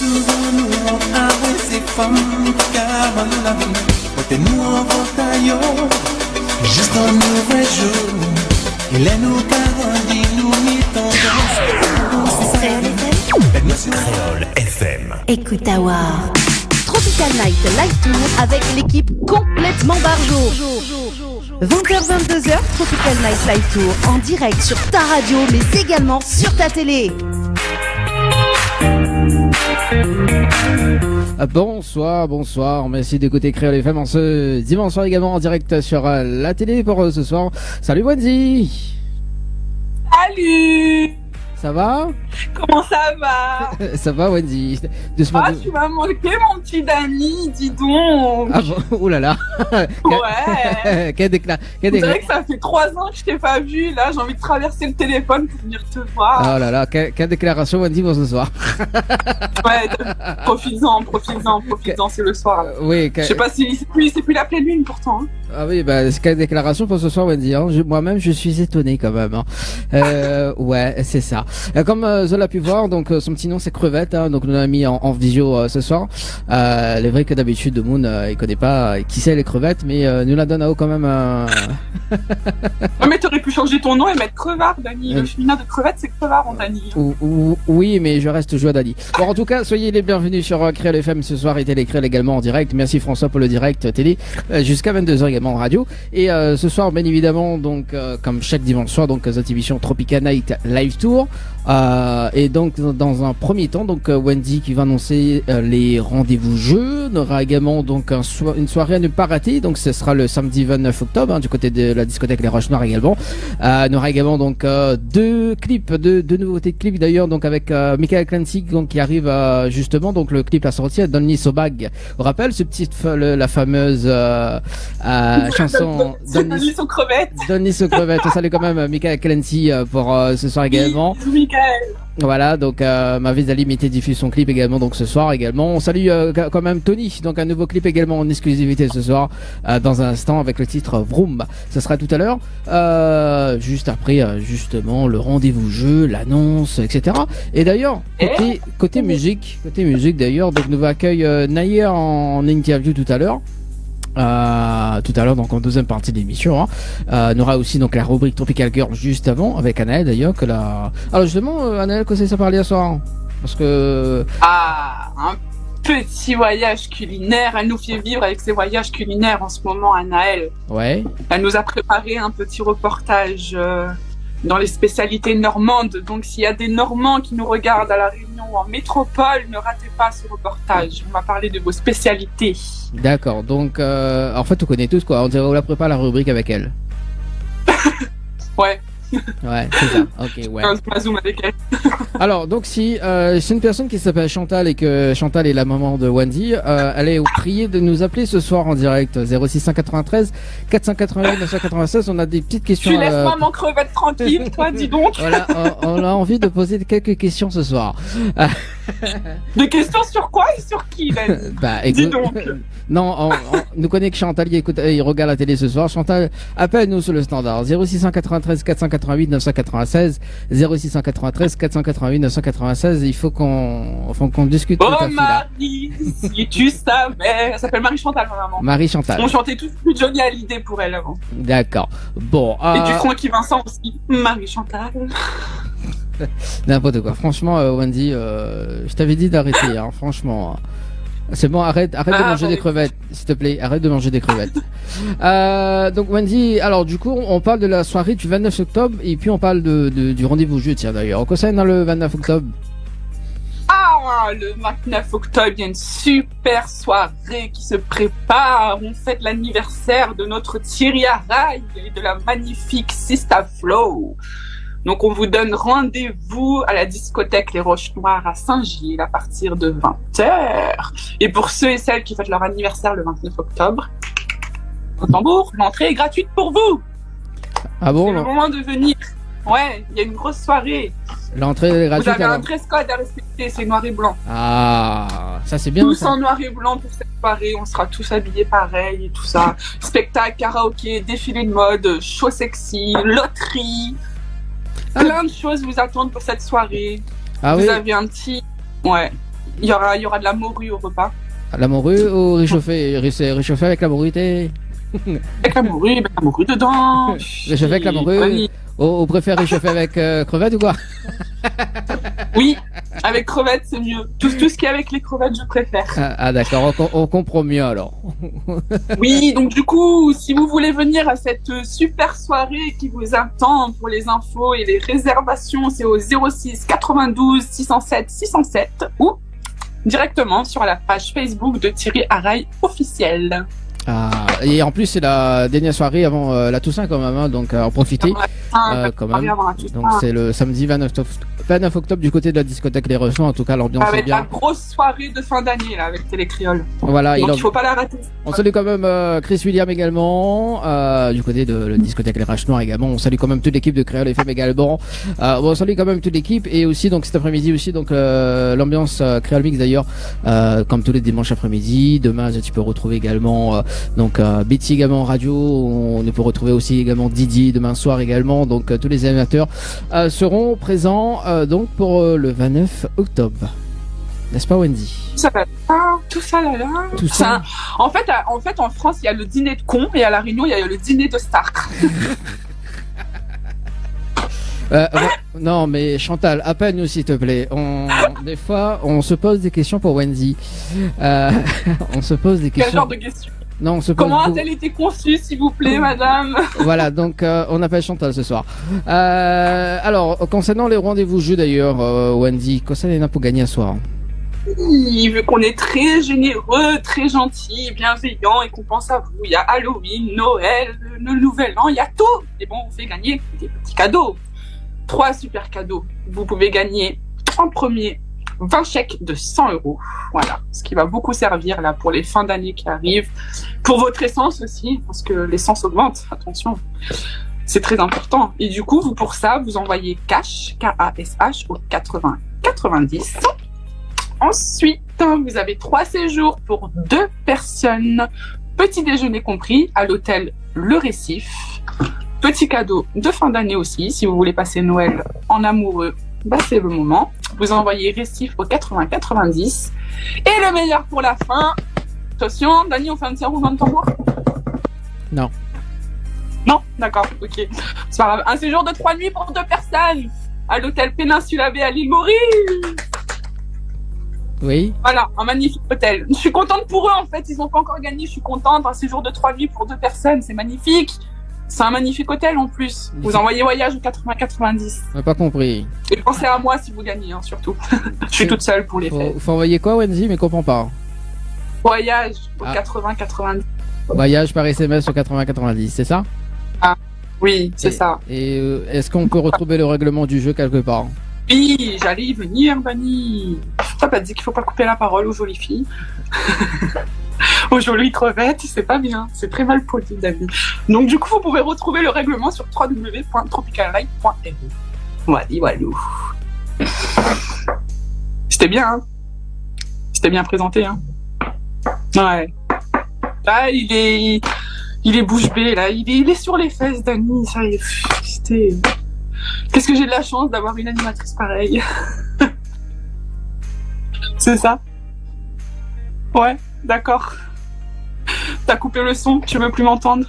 souvent nous avons ces femmes car la vie côté nous en ventaillon juste un nouvel jour il est nous garantit nous mettons Créole FM. Écoute Awar. Tropical Night Live Tour avec l'équipe complètement barjo. 20h-22h, Tropical Night Live Tour en direct sur ta radio mais également sur ta télé. Bonsoir, merci d'écouter Créole FM en ce dimanche soir également en direct sur la télé pour ce soir. Salut Wendy. Salut. Ça va? Comment ça va? Ça va Wendy. Tu m'as manqué mon petit Dani, dis donc. Ah bon? Ouh là là. Ouais. Quel déclat. On dirait que ça fait 3 ans que je t'ai pas vu, là j'ai envie de traverser le téléphone pour venir te voir. Oh là là, quelle déclaration Wendy pour ce soir. Ouais, profites-en, c'est le soir. Oui. Je sais pas si c'est plus la pleine lune pourtant. Hein. Ah oui, bah quelle déclaration pour ce soir Wendy. Hein. Moi-même je suis étonné quand même. Hein. Ouais, c'est ça. Comme Zola a pu voir, donc son petit nom c'est Crevette, hein, donc nous l'a mis en visio ce soir. Il est vrai que d'habitude Moon il connaît pas qui c'est les crevettes, mais nous la donne à haut quand même. Ouais, mais t'aurais pu changer ton nom et mettre Crevard, Dani. Le féminin de Crevette c'est Crevard en Dani. Oui, mais je reste joie Dani. Bon, en tout cas, soyez les bienvenus sur Créole FM ce soir et Télé Créole également en direct. Merci François pour le direct télé jusqu'à 22h également en radio. Et ce soir, bien évidemment, donc comme chaque dimanche soir, donc cette émission Tropical Night Live Tour. Et donc dans un premier temps, donc Wendy qui va annoncer les rendez-vous jeux. On aura également donc une soirée à ne pas rater. Donc ce sera le samedi 29 octobre hein, du côté de la discothèque Les Roches Noires également. On aura également donc deux nouveautés de clips d'ailleurs, donc avec Michael Clancy donc qui arrive justement, donc le clip a sorti à Donny Sobag. On rappelle ce petit la fameuse chanson Donny So Crevette. Donny So Crevette. On salue quand même Michael Clancy pour ce soir également. Voilà, donc Mavis Ali Limité diffuse son clip également donc ce soir également. On salue quand même Tony, donc un nouveau clip également en exclusivité ce soir dans un instant avec le titre Vroom. Ce sera tout à l'heure, juste après justement le rendez-vous jeu, l'annonce, etc. Et d'ailleurs côté musique d'ailleurs, donc nous accueille Nayer en interview tout à l'heure. Donc en deuxième partie de l'émission on aura aussi donc la rubrique Tropical Girl juste avant avec Anaël d'ailleurs alors justement Anaël, qu'est-ce que ça parlait ce soir parce que un petit voyage culinaire, elle nous fait vivre avec ses voyages culinaires en ce moment Anaël. Ouais, elle nous a préparé un petit reportage dans les spécialités normandes, donc s'il y a des Normands qui nous regardent à la Réunion ou en métropole, ne ratez pas ce reportage, on va parler de vos spécialités. D'accord, donc en fait on connaît tous quoi, on dirait on la prépare la rubrique avec elle. Ouais, c'est ça, ok, ouais. Un zoom avec elle. Alors donc si c'est une personne qui s'appelle Chantal et que Chantal est la maman de Wendy, elle est priée de nous appeler ce soir en direct 0693 488 996. On a des petites questions. Tu laisses-moi mon crevette tranquille, toi, dis donc. Voilà, on a envie de poser quelques questions ce soir. Des questions sur quoi et sur qui, là? Bah, écoute, dis donc. Non, on nous connaît que Chantal, il regarde la télé ce soir. Chantal, appelle-nous sur le standard 0693 488 996 0693 488 996. Il faut qu'on discute. Oh Marie, si tu savais. Elle s'appelle Marie Chantal, ma maman. Marie Chantal. On chantait tous plus Johnny Hallyday pour elle avant. D'accord. Bon. Et du Francky Vincent aussi. Marie Chantal. N'importe quoi. Franchement, Wendy, je t'avais dit d'arrêter, hein, franchement. C'est bon, arrête de manger des crevettes, s'il te plaît, arrête de manger des crevettes. Donc Wendy, alors du coup, on parle de la soirée du 29 octobre et puis on parle du rendez-vous jeu, tiens d'ailleurs. Quoi ça dans le 29 octobre? Le 29 octobre, il y a une super soirée qui se prépare. On fête l'anniversaire de notre Thierry Araille et de la magnifique Sista Flow. Donc, on vous donne rendez-vous à la discothèque Les Roches Noires à Saint-Gilles à partir de 20h. Et pour ceux et celles qui fêtent leur anniversaire le 29 octobre, au tambour, l'entrée est gratuite pour vous. Ah bon? C'est le moment de venir. Ouais, il y a une grosse soirée. L'entrée est gratuite. Vous avez alors un dress code à respecter, c'est noir et blanc. Ah, ça c'est bien. Tous ça. en noir et blanc pour cette soirée, on sera tous habillés pareil et tout ça. Spectacle, karaoké, défilé de mode, show sexy, loterie. Plein de choses vous attendent pour cette soirée. Ah vous oui. avez un petit... Ouais. Il y aura de la morue au repas. La morue ou réchauffé? Réchauffé avec la morue, Avec la morue dedans. Réchauffé avec la morue. Oui. On préfère réchauffer avec crevettes ou quoi? Oui, avec crevettes, c'est mieux. Tout ce qui est avec les crevettes, je préfère. D'accord, on comprend mieux alors. Oui, donc du coup, si vous voulez venir à cette super soirée qui vous attend pour les infos et les réservations, c'est au 06 92 607 607 ou directement sur la page Facebook de Thierry Haraï officiel. Et en plus, c'est la dernière soirée avant la Toussaint quand même, hein, donc en profitez quand même. Donc c'est le samedi 29 octobre du côté de la discothèque Les Ressons. En tout cas, l'ambiance est bien. La grosse soirée de fin d'année là avec Télécréole. Voilà, donc il faut pas la rater. On salue quand même Chris William également du côté de la discothèque Les Raches Noirs également. On salue quand même toute l'équipe de Créole FM également. On salue quand même toute l'équipe et aussi donc cet après-midi aussi donc l'ambiance Créole Mix d'ailleurs comme tous les dimanches après-midi. Demain, tu peux retrouver également donc Betty également en radio. On peut retrouver aussi également Didi demain soir également. Donc tous les animateurs seront présents donc pour le 29 octobre. N'est-ce pas Wendy? Tout ça là. Tout ça. En fait, en France, il y a le dîner de cons et à La Réunion, il y a le dîner de stars. Non, mais Chantal, appelle-nous s'il te plaît. Des fois, on se pose des questions pour Wendy. On se pose des questions. Quel genre de questions? Non, on se pose Comment a-t-elle été conçue, s'il vous plaît, madame? Voilà, donc on appelle Chantal ce soir. Alors, concernant les rendez-vous jeux d'ailleurs, Wendy, qu'est-ce qu'il y en a pour gagner ce soir? Vu qu'on est très généreux, très gentil, bienveillant et qu'on pense à vous, il y a Halloween, Noël, le Nouvel An, il y a tout. Et bon, on fait gagner des petits cadeaux. 3 super cadeaux. Vous pouvez gagner en premier 20 chèques de 100 €. Voilà, ce qui va beaucoup servir là pour les fins d'année qui arrivent. Pour votre essence aussi, parce que l'essence augmente, attention. C'est très important. Et du coup, pour ça, vous envoyez cash, K-A-S-H, au 80 90. Ensuite, vous avez 3 séjours pour 2 personnes, petit déjeuner compris, à l'hôtel Le Récif. Petit cadeau de fin d'année aussi, si vous voulez passer Noël en amoureux, bah c'est le moment. Vous envoyez Récif au 80 90. Et le meilleur pour la fin, attention, Dani, on fait un petit roulement de tambour? Non. Non? D'accord, ok. C'est pas grave. Un séjour de 3 nuits pour 2 personnes, à l'hôtel Péninsula B à l'île Maurice. Oui. Voilà, un magnifique hôtel. Je suis contente pour eux en fait, ils n'ont pas encore gagné, je suis contente. Un séjour de 3 nuits pour 2 personnes, c'est magnifique. C'est un magnifique hôtel en plus. Vous envoyez voyage au 80-90. On n'a pas compris. Et pensez à moi si vous gagnez, hein, surtout. Je suis toute seule pour les fêtes. Faut envoyer quoi Wendy? Mais comprends pas. Voyage au 80-90. Voyage par SMS au 80-90, c'est ça? Ah, oui, c'est ça. Et est-ce qu'on peut retrouver le règlement du jeu quelque part? Oui, j'allais y venir, Bunny. Toi, t'as dit qu'il faut pas couper la parole aux jolies filles. Aux jolies crevettes, c'est pas bien. C'est très mal poli, David. Donc, du coup, vous pouvez retrouver le règlement sur www.tropicallight.ru. Voilà. C'était bien, hein? C'était bien présenté, hein? Ouais. Là, il est bouche bée, là. Il est sur les fesses, Dani. Ça y est. C'était... Qu'est-ce que j'ai de la chance d'avoir une animatrice pareille. C'est ça? Ouais, d'accord. T'as coupé le son, tu veux plus m'entendre?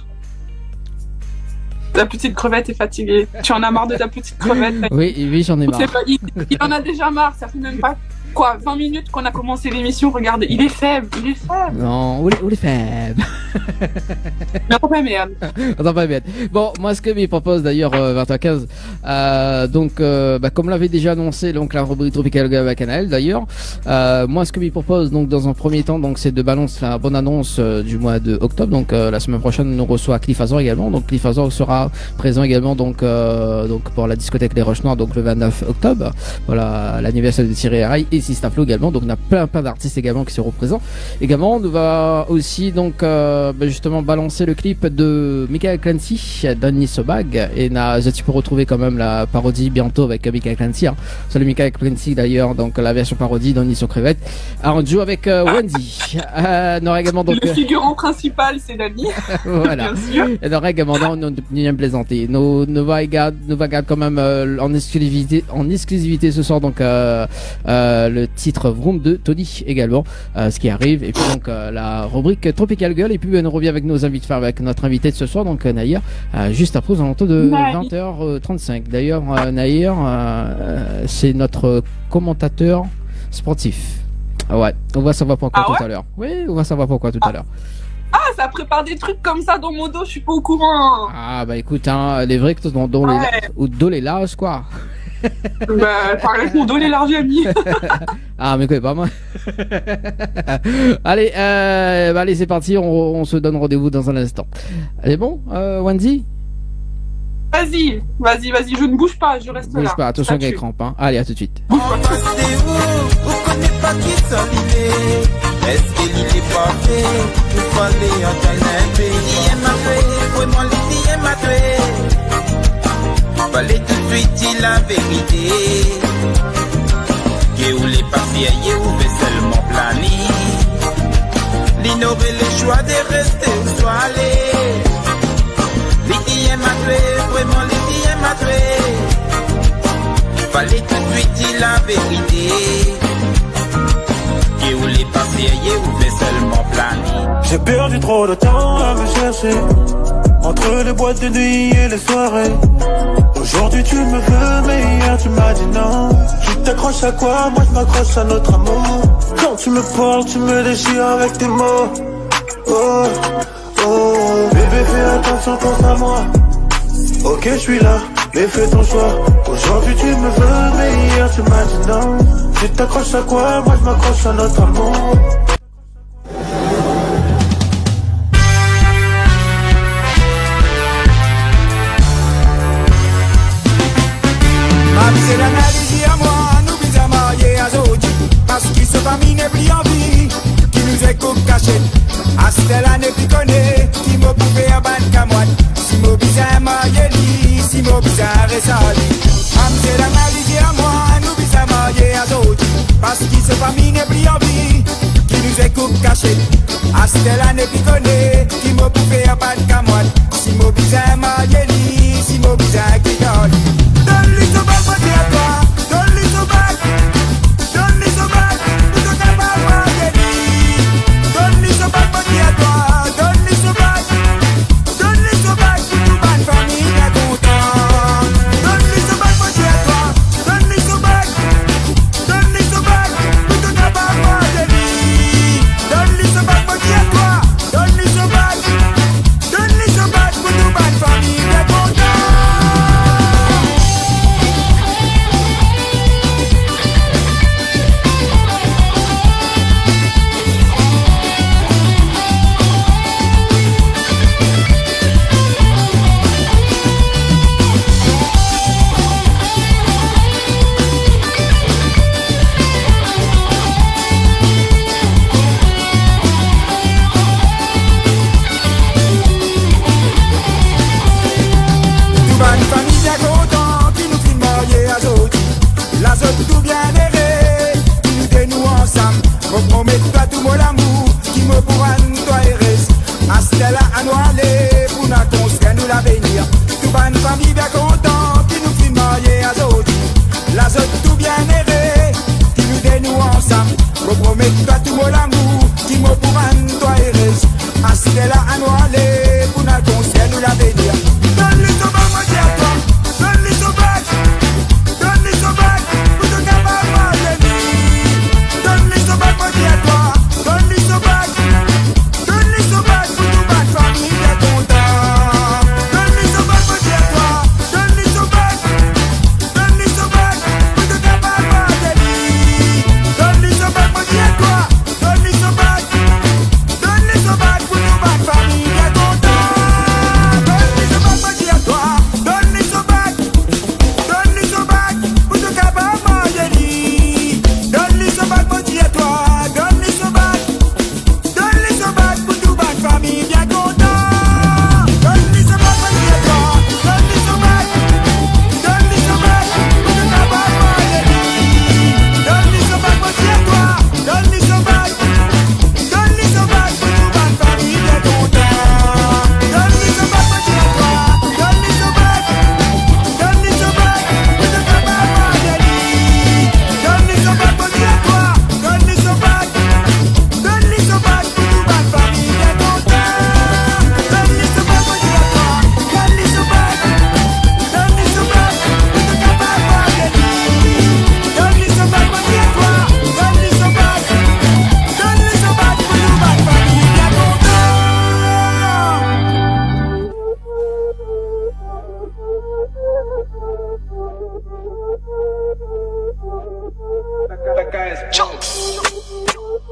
Ta petite crevette est fatiguée. Tu en as marre de ta petite crevette? Oui, j'en ai marre. Il en a déjà marre, ça fait même pas... 20 minutes qu'on a commencé l'émission, regardez, il est faible. Non, où est faible? Mais on va merde. Bon, moi ce que je propose d'ailleurs 20h15, donc comme l'avait déjà annoncé donc la rubrique Tropical Bacchanal d'ailleurs, moi ce que je propose donc dans un premier temps donc c'est de balancer la bonne annonce du mois de octobre. Donc la semaine prochaine on reçoit Cliff Azor également. Donc Cliff Azor sera présent également donc pour la discothèque Les Roches Noires donc le 29 octobre. Voilà l'anniversaire de Thierry Haraï et Sistaflo également. Donc on a plein d'artistes également qui seront présents. Également on va aussi donc justement balancer le clip de Michael Clancy, Danny Sobag, et tu peux retrouver quand même la parodie bientôt avec Michael Clancy. Hein. Salut Michael Clancy d'ailleurs, donc la version parodie Danny sur crevette. Alors on joue avec Wendy. On aura également donc le figurant principal c'est Danny. Voilà. Bien sûr. Et on aura également nous bien plaisanter. Nous va garder quand même en exclusivité ce soir donc le le titre Vroom de Tony également, ce qui arrive. Et puis donc la rubrique Tropical Girl. Et puis on revient avec nos invités, avec notre invité de ce soir, donc Nahir, juste après aux alentours de 20h35. D'ailleurs, Nahir, c'est notre commentateur sportif. Ah ouais, on va savoir pourquoi tout à l'heure. Oui, on va savoir pourquoi tout à l'heure. Ah, ça prépare des trucs comme ça dans mon dos, je suis pas au courant. Ah bah écoute, hein, les vrais que dans les larges quoi. Bah, parle avec mon dos les larges amis. Ah mais quoi, pas moi. Allez, allez c'est parti, on se donne rendez-vous dans un instant. Allez bon, Wendy. Vas-y, je ne bouge pas, je reste là. Bouge pas, attention qu'elle crampe, hein. Allez, à tout de suite. Vous connaissez pas qui s'allumer. Est-ce qu'il est pas fait? Il fallait en canapé. Il est matré, vraiment il est matré. Fallait tout de suite dire la vérité. Que où les papiers, où fait seulement planer. L'ignorer les choix de rester où soit aller. Les est matré, vraiment les est matré. Fallait tout de suite dire la vérité. Que où les papiers, où fait seulement planer. J'ai perdu trop de temps à me chercher entre les boîtes de nuit et les soirées. Aujourd'hui tu me veux mais hier tu m'as dit non. Tu t'accroches à quoi? Moi je m'accroche à notre amour. Quand tu me parles tu me déchires avec tes mots. Oh, oh, bébé fais attention, pense à moi. Ok je suis là, mais fais ton choix. Aujourd'hui tu me veux mais hier tu m'as dit non. Tu t'accroches à quoi? Moi je m'accroche à notre amour. C'est l'analyse à moi, nous nous a mariés à Zodi. Parce qu'ils se famille n'est plus en vie, qui nous écoute caché. À Stella n'est plus connu, qui m'a bouffé à ban camoine. Si m'a bizarre marié li, si m'a bizarre resali. C'est l'analyse à moi, nous nous a mariés à Zodi. Parce qu'ils se famille n'est plus en vie, qui nous écoute caché. À Stella n'est plus connu, qui m'a bouffé à ban camoine. Si m'a bizarre marié li, si m'a bizarre qui gagne. Donne-lui ce bac, moi à toi. Donne-lui ce bac. Donne-lui ce bac. Nous te capables de dire. Donne-lui ce bac, moi à toi. Donne-lui ce bac. Donne-lui ce bac. Toute ma famille est contente. Donne-lui ce bac, moi à toi. Donne-lui ce bac. Donne-lui ce bac. Nous te capables de dire. Donne-lui ce bac, moi à toi. Donne-lui ce bac. Donne-lui ce bac. Toute ma famille est contente.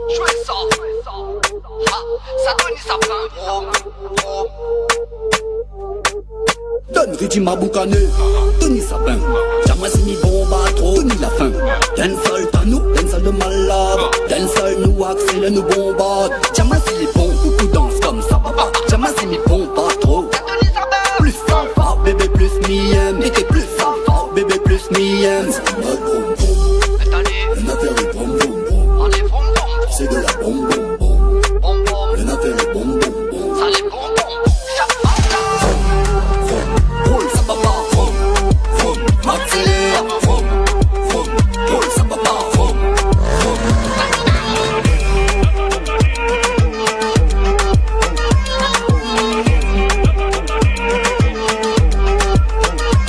Jouez ça. Ça donne sa fin. Donne Ridi Maboukané, Tony Sapin. Jamais si mi bomba trop, Tony la fin. D'un seul tanou, d'un seul de malade. D'un seul nous accélère, nous bombarde. Jamais si les bons, beaucoup dansent comme ça, papa. Jamais si mi bomba trop. Plus sympa, bébé plus mi-aime. Et t'es plus sympa, bébé plus mi-aime. C'est de la bombe, le nappe est bombe, ça les bonbons. Roule ça papa, m'accélère, roule ça papa,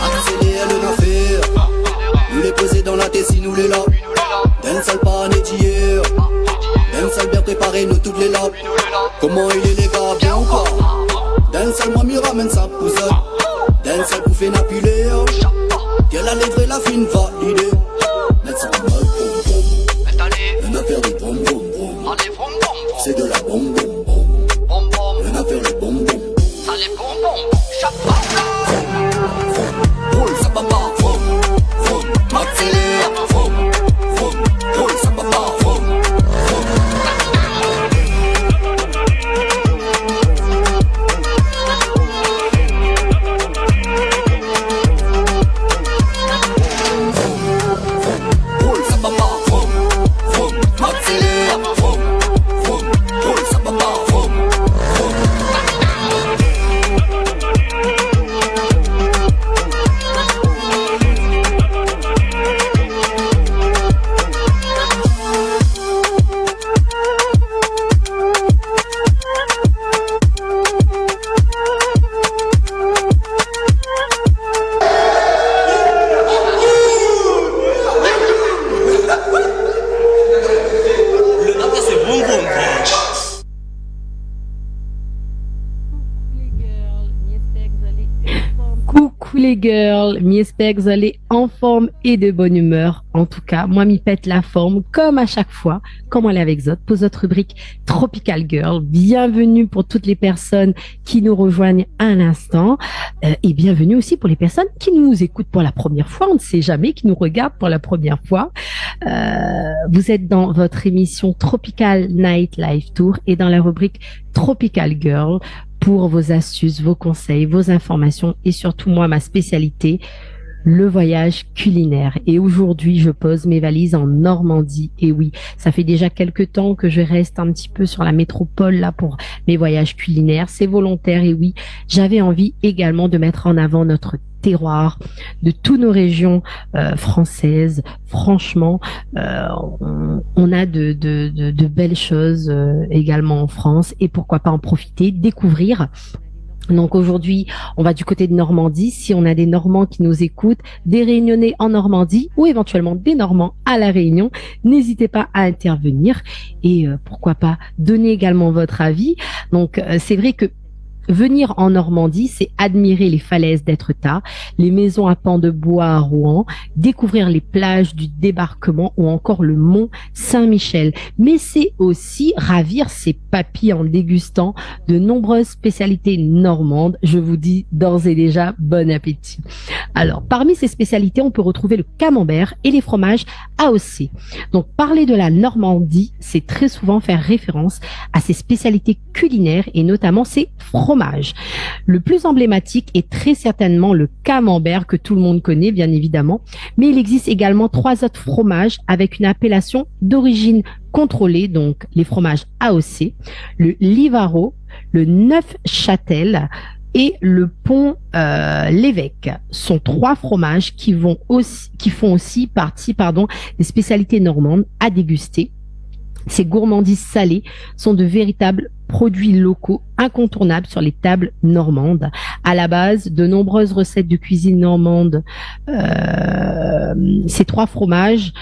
accélère le nappe, nous les poser dans la tête si nous les là, d'un seul pas né d'hier. D'un seul bien préparé, nous toutes les là. Comment il est les gars, bien ou pas? D'un seul moi m'y ramène sa poussette. D'un seul bouffé napulé. Qu'elle a livré la fine validée. Mettre ça en mode boum boum. Un affaire de boum boum boum. C'est de la boum boum boum. Un affaire de boum boum. Ça les bonbons. Roule ça papa. M'accélère. Roule ça papa. Les girls, j'espère que vous allez en forme et de bonne humeur. En tout cas, moi, m'y pète la forme, comme à chaque fois, comme on est avec Zot, pour notre rubrique Tropical Girl. Bienvenue pour toutes les personnes qui nous rejoignent à l'instant. Et bienvenue aussi pour les personnes qui nous écoutent pour la première fois. On ne sait jamais, qui nous regardent pour la première fois. Vous êtes dans votre émission Tropical Night Live Tour et dans la rubrique Tropical Girl, pour vos astuces, vos conseils, vos informations et surtout moi, ma spécialité, le voyage culinaire. Et aujourd'hui, je pose mes valises en Normandie. Et oui, ça fait déjà quelques temps que je reste un petit peu sur la métropole là pour mes voyages culinaires. C'est volontaire et oui, j'avais envie également de mettre en avant notre terroir de toutes nos régions françaises. Franchement, on a de belles choses également en France et pourquoi pas en profiter, découvrir. Donc aujourd'hui, on va du côté de Normandie. Si on a des Normands qui nous écoutent, des Réunionnais en Normandie ou éventuellement des Normands à La Réunion, n'hésitez pas à intervenir et pourquoi pas donner également votre avis. Donc c'est vrai que venir en Normandie, c'est admirer les falaises d'Étretat, les maisons à pans de bois à Rouen, découvrir les plages du débarquement ou encore le mont Saint-Michel. Mais c'est aussi ravir ses papilles en dégustant de nombreuses spécialités normandes. Je vous dis d'ores et déjà bon appétit. Alors, parmi ces spécialités, on peut retrouver le camembert et les fromages AOC. Donc, parler de la Normandie, c'est très souvent faire référence à ses spécialités culinaires et notamment ses fromages. Le plus emblématique est très certainement le camembert que tout le monde connaît, bien évidemment. Mais il existe également 3 autres fromages avec une appellation d'origine contrôlée, donc les fromages AOC, le Livaro, le Neufchâtel et le Pont l'Évêque. Sont 3 fromages qui font aussi partie des spécialités normandes à déguster. Ces gourmandises salées sont de véritables produits locaux incontournable sur les tables normandes. À la base, de nombreuses recettes de cuisine normande, ces 3 fromages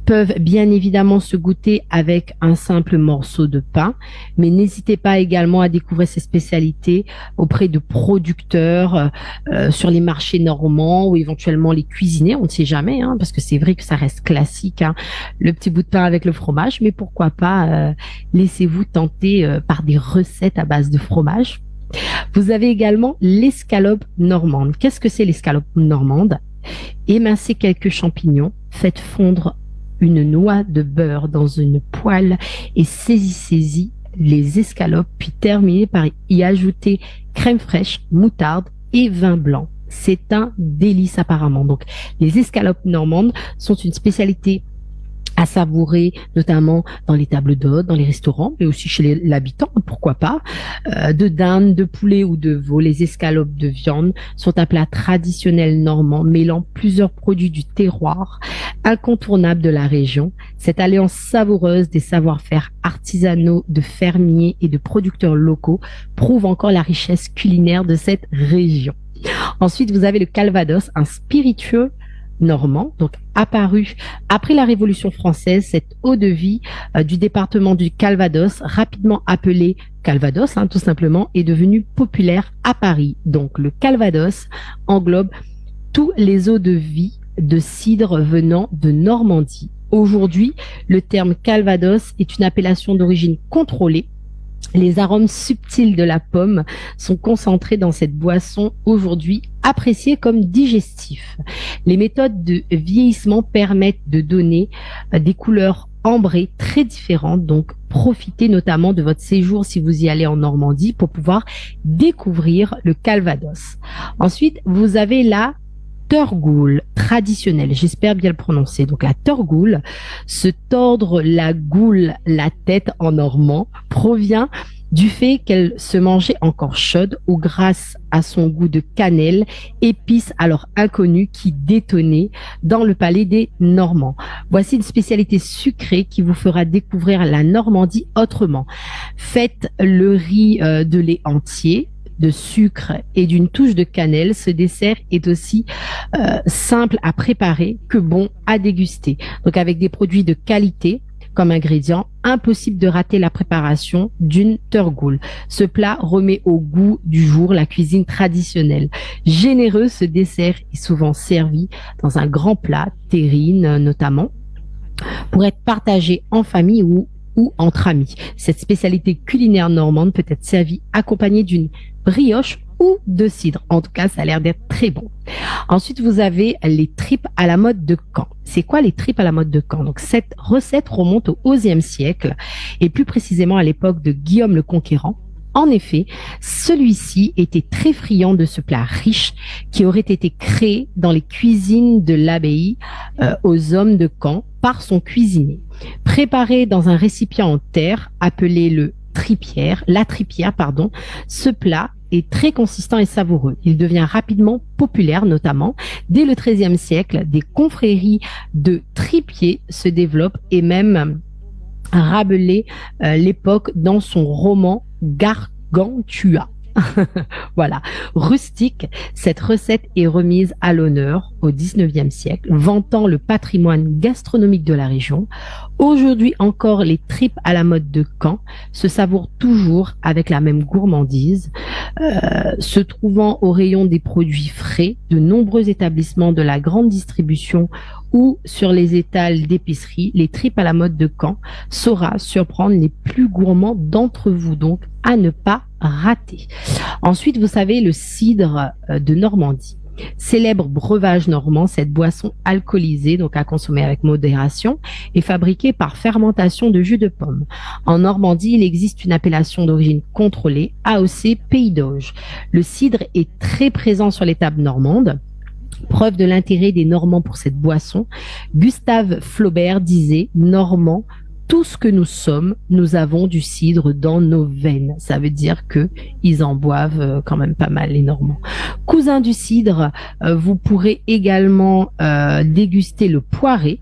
peuvent bien évidemment se goûter avec un simple morceau de pain, mais n'hésitez pas également à découvrir ces spécialités auprès de producteurs sur les marchés normands ou éventuellement les cuisiner, on ne sait jamais, hein, parce que c'est vrai que ça reste classique, hein, le petit bout de pain avec le fromage, mais pourquoi pas laissez-vous tenter par des recettes à base de fromage. Vous avez également l'escalope normande. Qu'est-ce que c'est l'escalope normande? Émincez quelques champignons, faites fondre une noix de beurre dans une poêle et saisissez-y les escalopes, puis terminez par y ajouter crème fraîche, moutarde et vin blanc. C'est un délice apparemment. Donc, les escalopes normandes sont une spécialité à savourer, notamment dans les tables d'hôtes, dans les restaurants, mais aussi chez l'habitant, pourquoi pas. De dinde, de poulet ou de veau, les escalopes de viande sont un plat traditionnel normand mêlant plusieurs produits du terroir, incontournable de la région. Cette alliance savoureuse des savoir-faire artisanaux de fermiers et de producteurs locaux prouve encore la richesse culinaire de cette région. Ensuite, vous avez le calvados, un spiritueux normand, donc apparu après la Révolution française. Cette eau-de-vie du département du Calvados, rapidement appelée Calvados, hein, tout simplement, est devenue populaire à Paris. Donc le Calvados englobe tous les eaux-de-vie de cidre venant de Normandie. Aujourd'hui, le terme Calvados est une appellation d'origine contrôlée. Les arômes subtils de la pomme sont concentrés dans cette boisson, aujourd'hui appréciée comme digestif. Les méthodes de vieillissement permettent de donner des couleurs ambrées très différentes, donc profitez notamment de votre séjour si vous y allez en Normandie pour pouvoir découvrir le Calvados. Ensuite, vous avez la Turgoule traditionnelle, j'espère bien le prononcer. Donc la Turgoule, se tordre la goule, la tête en normand, provient du fait qu'elle se mangeait encore chaude ou grâce à son goût de cannelle, épice alors inconnue qui détonnait dans le palais des Normands. Voici une spécialité sucrée qui vous fera découvrir la Normandie autrement. Faites le riz de lait entier, de sucre et d'une touche de cannelle. Ce dessert est aussi simple à préparer que bon à déguster. Donc avec des produits de qualité comme ingrédient, impossible de rater la préparation d'une turgoule. Ce plat remet au goût du jour la cuisine traditionnelle. Généreux, ce dessert est souvent servi dans un grand plat, terrine notamment, pour être partagé en famille ou entre amis. Cette spécialité culinaire normande peut être servie accompagnée d'une brioche ou de cidre. En tout cas, ça a l'air d'être très bon. Ensuite, vous avez les tripes à la mode de Caen. C'est quoi les tripes à la mode de Caen? Donc, cette recette remonte au XIe siècle et plus précisément à l'époque de Guillaume le Conquérant. En effet, celui-ci était très friand de ce plat riche qui aurait été créé dans les cuisines de l'abbaye aux hommes de Caen par son cuisinier. Préparé dans un récipient en terre appelé la tripière, ce plat est très consistant et savoureux. Il devient rapidement populaire, notamment dès le XIIIe siècle. Des confréries de tripiers se développent et même Rabelais l'époque dans son roman Gargantua. Voilà, rustique, cette recette est remise à l'honneur au XIXe siècle, vantant le patrimoine gastronomique de la région. Aujourd'hui encore, les tripes à la mode de Caen se savourent toujours avec la même gourmandise. Se trouvant au rayon des produits frais, de nombreux établissements de la grande distribution ou sur les étals d'épicerie, les tripes à la mode de Caen saura surprendre les plus gourmands d'entre vous, donc à ne pas rater. Ensuite, vous savez, le cidre de Normandie. Célèbre breuvage normand, cette boisson alcoolisée, donc à consommer avec modération, est fabriquée par fermentation de jus de pomme. En Normandie, il existe une appellation d'origine contrôlée, AOC Pays d'Auge. Le cidre est très présent sur les tables normandes. Preuve de l'intérêt des Normands pour cette boisson, Gustave Flaubert disait « Normands, tout ce que nous sommes, nous avons du cidre dans nos veines. » Ça veut dire que ils en boivent quand même pas mal, les Normands. Cousin du cidre, vous pourrez également déguster le poiré.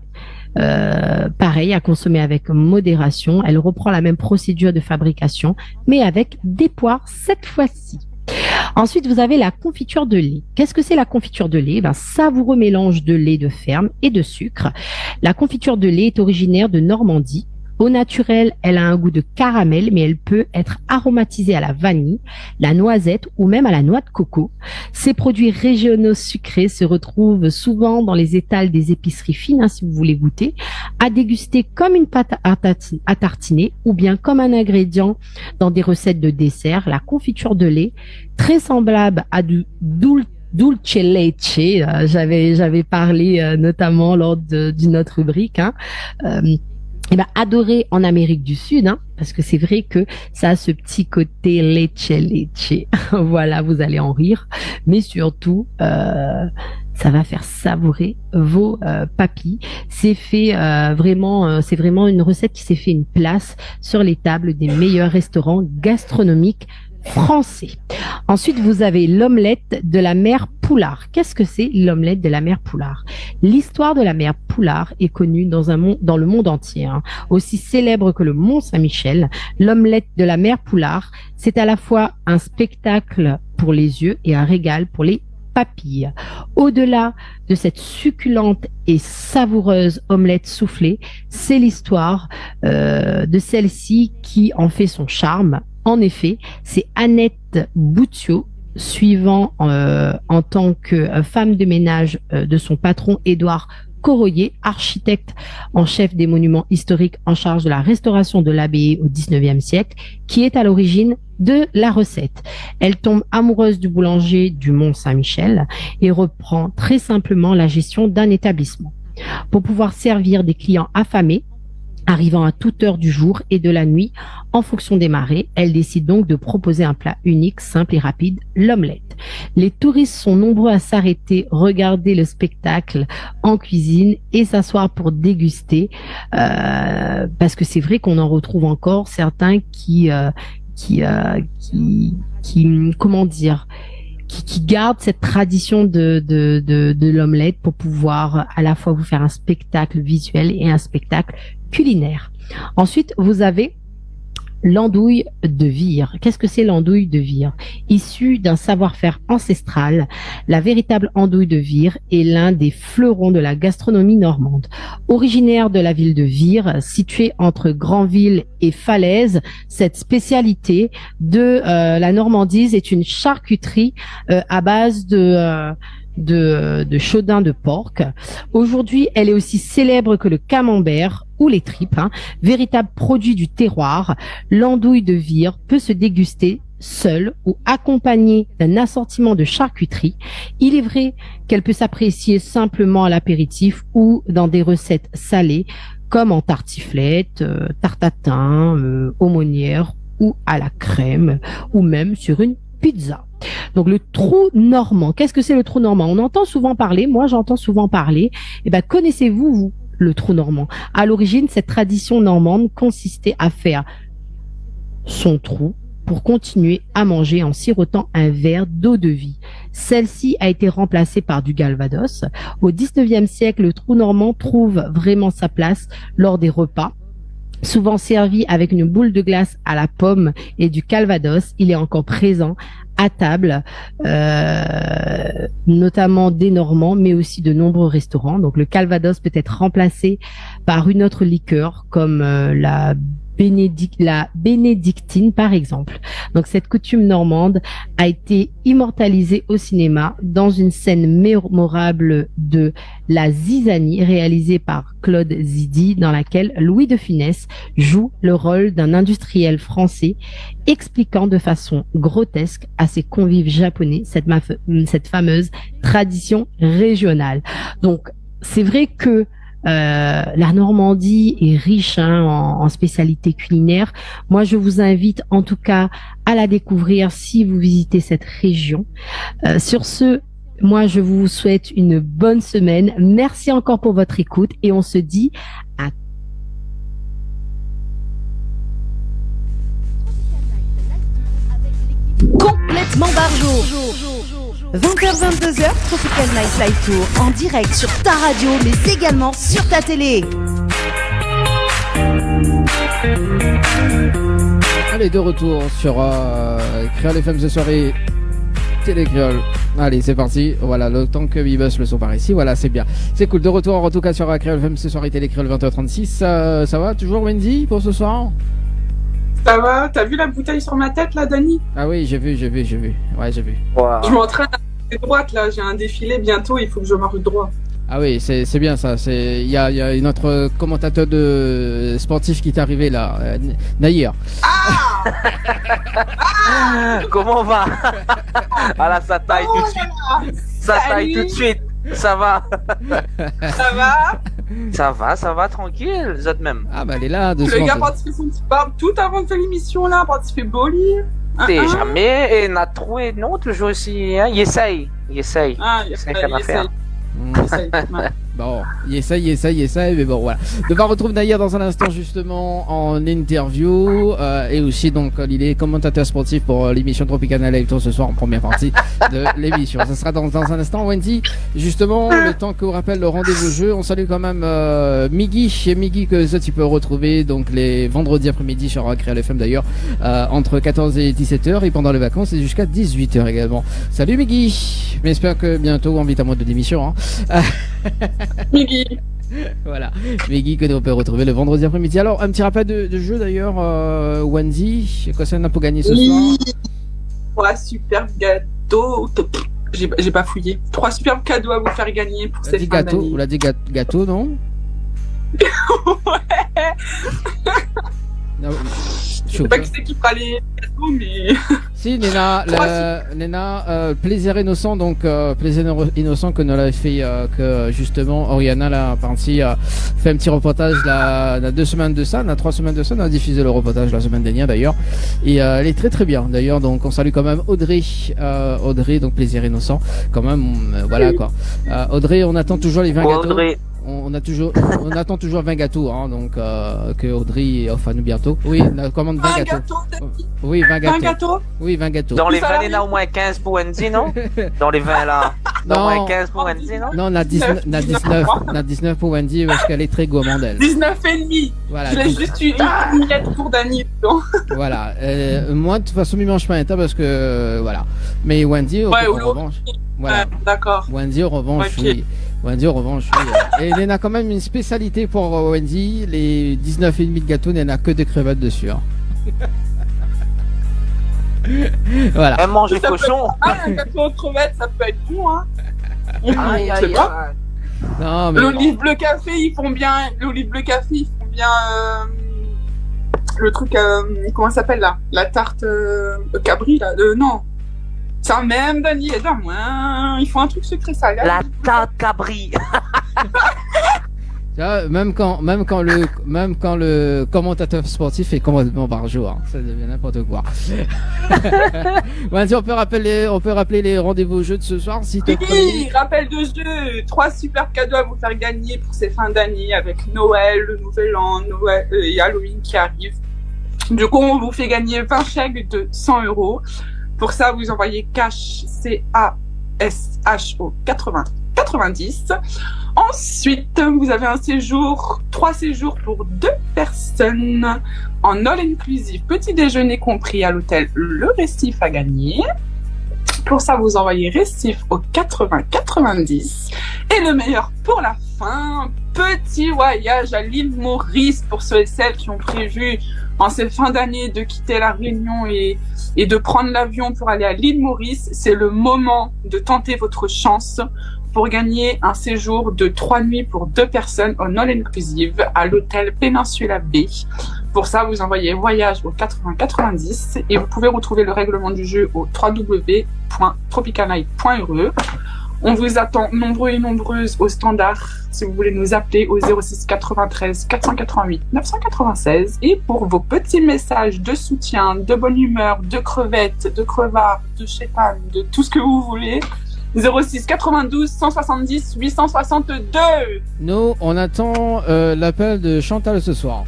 Pareil, à consommer avec modération. Elle reprend la même procédure de fabrication, mais avec des poires cette fois-ci. Ensuite, vous avez la confiture de lait. Qu'est-ce que c'est la confiture de lait? Savoureux mélange de lait de ferme et de sucre. La confiture de lait est originaire de Normandie. Au naturel, elle a un goût de caramel, mais elle peut être aromatisée à la vanille, la noisette ou même à la noix de coco. Ces produits régionaux sucrés se retrouvent souvent dans les étals des épiceries fines, si vous voulez goûter, à déguster comme une pâte à tartiner ou bien comme un ingrédient dans des recettes de dessert. La confiture de lait, très semblable à du dulce leche, j'avais parlé notamment lors d'une autre rubrique, adoré en Amérique du Sud, parce que c'est vrai que ça a ce petit côté leche. Voilà, vous allez en rire, mais surtout, ça va faire savourer vos papilles. C'est vraiment une recette qui s'est fait une place sur les tables des meilleurs restaurants gastronomiques français. Ensuite, vous avez l'omelette de la mère Poulard. Qu'est-ce que c'est l'omelette de la mère Poulard? L'histoire de la mère Poulard est connue dans le monde entier, aussi célèbre que le Mont Saint-Michel. L'omelette de la mère Poulard, c'est à la fois un spectacle pour les yeux et un régal pour les papilles. Au-delà de cette succulente et savoureuse omelette soufflée, c'est l'histoire de celle-ci qui en fait son charme. En effet, c'est Annette Boutiot, suivant en tant que femme de ménage de son patron Édouard Corroyer, architecte en chef des monuments historiques en charge de la restauration de l'abbaye au XIXe siècle, qui est à l'origine de la recette. Elle tombe amoureuse du boulanger du Mont Saint-Michel et reprend très simplement la gestion d'un établissement. Pour pouvoir servir des clients affamés, arrivant à toute heure du jour et de la nuit, en fonction des marées, elle décide donc de proposer un plat unique, simple et rapide, l'omelette. Les touristes sont nombreux à s'arrêter, regarder le spectacle en cuisine et s'asseoir pour déguster, parce que c'est vrai qu'on en retrouve encore certains qui gardent cette tradition de l'omelette pour pouvoir à la fois vous faire un spectacle visuel et un spectacle culinaire. Ensuite, vous avez l'andouille de Vire. Qu'est-ce que c'est l'andouille de Vire? Issue d'un savoir-faire ancestral, la véritable andouille de Vire est l'un des fleurons de la gastronomie normande. Originaire de la ville de Vire, située entre Granville et Falaise, cette spécialité de la Normandie est une charcuterie à base de chaudin de porc. Aujourd'hui, elle est aussi célèbre que le camembert ou les tripes, véritable produit du terroir. L'andouille de Vire peut se déguster seule ou accompagnée d'un assortiment de charcuterie. Il est vrai qu'elle peut s'apprécier simplement à l'apéritif ou dans des recettes salées comme en tartiflette, tartatin, aumônière ou à la crème ou même sur une pizza. Donc le trou normand, qu'est-ce que c'est le trou normand? On entend souvent parler, moi j'entends souvent parler. Connaissez-vous, vous, le trou normand? À l'origine, cette tradition normande consistait à faire son trou pour continuer à manger en sirotant un verre d'eau de vie. Celle-ci a été remplacée par du Calvados. Au XIXe siècle, le trou normand trouve vraiment sa place lors des repas. Souvent servi avec une boule de glace à la pomme et du Calvados, il est encore présent à table, notamment des Normands, mais aussi de nombreux restaurants. Donc le Calvados peut être remplacé par une autre liqueur comme la bénédictine par exemple. Donc cette coutume normande a été immortalisée au cinéma dans une scène mémorable de La Zizanie réalisée par Claude Zidi, dans laquelle Louis de Funès joue le rôle d'un industriel français expliquant de façon grotesque à ses convives japonais cette fameuse tradition régionale. Donc c'est vrai que la Normandie est riche en spécialités culinaires. Moi, je vous invite en tout cas à la découvrir si vous visitez cette région. Sur ce, moi, je vous souhaite une bonne semaine. Merci encore pour votre écoute et on se dit à complètement barjo. 20h-22h, Tropical Night Live Tour en direct sur ta radio, mais également sur ta télé. Allez, de retour sur Créole FM ce soirée, Télé Créole. Allez, c'est parti. Voilà, le temps que Bibus le son par ici. Voilà, c'est bien. C'est cool. De retour en tout cas sur Créole FM ce soirée, Télé Créole 20h36. Ça va toujours, Wendy, pour ce soir? Ça va? T'as vu la bouteille sur ma tête là, Dani? Ah oui, j'ai vu. Ouais, j'ai vu. Wow. Je m'entraîne à marcher droite là, j'ai un défilé bientôt, il faut que je marche droit. Ah oui, c'est bien ça. Il y a notre commentateur de sportif qui est arrivé là, Nahir. Comment on va? Ah là, ça taille tout de suite. Ça taille tout de suite. Ça va? Ça va? Ça va, tranquille, vous êtes même. Ah bah elle est là, doucement. Le gars participe son petit barbe tout avant de faire l'émission là, participer Boli. T'es jamais, et n'a trouvé, non, toujours aussi, hein, il essaye. Ah, il essaye. Bon, il essaye, mais bon, voilà. Donc, on retrouve Nahir dans un instant, justement, en interview, et aussi, donc, il est commentateur sportif pour l'émission Tropical Live Tour ce soir, en première partie de l'émission. Ça sera dans un instant. Wendy, justement, le temps que vous rappelle le rendez-vous jeu, on salue quand même, Miggy, que ça, tu peux retrouver, donc, les vendredis après-midi sur Créole FM d'ailleurs, entre 14 et 17h, et pendant les vacances, et jusqu'à 18h également. Salut Miggy! J'espère que bientôt, invite à moi de l'émission, hein. Miggy. Voilà, Miggy que l'on peut retrouver le vendredi après-midi. Alors, un petit rappel de jeu d'ailleurs, Wendy, quoi ça n'a pas gagné ce soir? 3 super gâteaux. J'ai pas fouillé. 3 superbes cadeaux à vous faire gagner pour cette fin d'année. On l'a dit gâteau, non? Ouais. Non, je sais pas qui c'est qui fera les gâteaux, mais... Si, Léna, Plaisir Innocent, donc Plaisir Innocent que nous l'avait fait, que justement Oriana l'a partie, fait un petit reportage là, il y a 2 semaines de ça, il y a 3 semaines de ça, on a diffusé le reportage la semaine dernière d'ailleurs, et elle est très très bien d'ailleurs, donc on salue quand même Audrey, donc Plaisir Innocent, quand même, voilà quoi. Audrey, on attend toujours les 20 gâteaux. Audrey. On attend toujours 20 gâteaux, hein, donc que Audrey offre à nous bientôt. Oui, on commande 20 gâteaux. Oui, 20 gâteaux. 20 gâteaux? Oui, 20 gâteaux. Dans les 20, il y en a au moins 15 pour Wendy, non? Dans les 20 là. Au moins 15 pour Wendy, non? Non, on a 19 pour Wendy parce qu'elle est très gourmande, elle. 19 et demi. Voilà. Je l'ai juste une miette pour Dani. Voilà. Moi, de toute façon, il mange pas un tas parce que, voilà. Mais Wendy, en revanche. Voilà. D'accord. Wendy, en revanche, oui. Wendy, en revanche, oui. Et il y en a quand même une spécialité pour Wendy. Les 19,5 de gâteaux, il n'y en a que des crevettes dessus. Hein. Voilà. Elle mange les cochons. Un gâteau aux crevettes, ça peut être bon, hein. Aïe. Non, mais l'olive bleu café, ils font bien. Le truc, comment ça s'appelle là? La tarte cabri là. Non. Ça même, Dani, aide-moi. Ils font un truc secret, ça. La tarte cabri. Même quand le commentateur sportif est complètement par jour, hein. Ça devient n'importe quoi. Wendy, on peut rappeler les rendez-vous jeux de ce soir, s'il te plaît. Oui, rappel de jeu. 3 super cadeaux à vous faire gagner pour ces fins d'année avec Noël, le Nouvel An, Noël et Halloween qui arrivent. Du coup, on vous fait gagner 20 chèques de 100 €. Pour ça, vous envoyez cash CASHO 90. Ensuite, vous avez un séjour, 3 séjours pour 2 personnes en all inclusive, petit déjeuner compris à l'hôtel Le Récif à gagner. Pour ça, vous envoyez Récif au 90. Et le meilleur pour la fin, petit voyage à l'île Maurice pour ceux et celles qui ont prévu en cette fin d'année de quitter la Réunion et de prendre l'avion pour aller à l'île Maurice. C'est le moment de tenter votre chance pour gagner un séjour de 3 nuits pour 2 personnes en all inclusive à l'hôtel Péninsula Bay. Pour ça, vous envoyez voyage au 90 et vous pouvez retrouver le règlement du jeu au www.tropicalnight.re. On vous attend nombreux et nombreuses au standard si vous voulez nous appeler au 06 93 488 996. Et pour vos petits messages de soutien, de bonne humeur, de crevettes, de crevards, de chétan, de tout ce que vous voulez, 06 92 170 862. Nous, on attend l'appel de Chantal ce soir.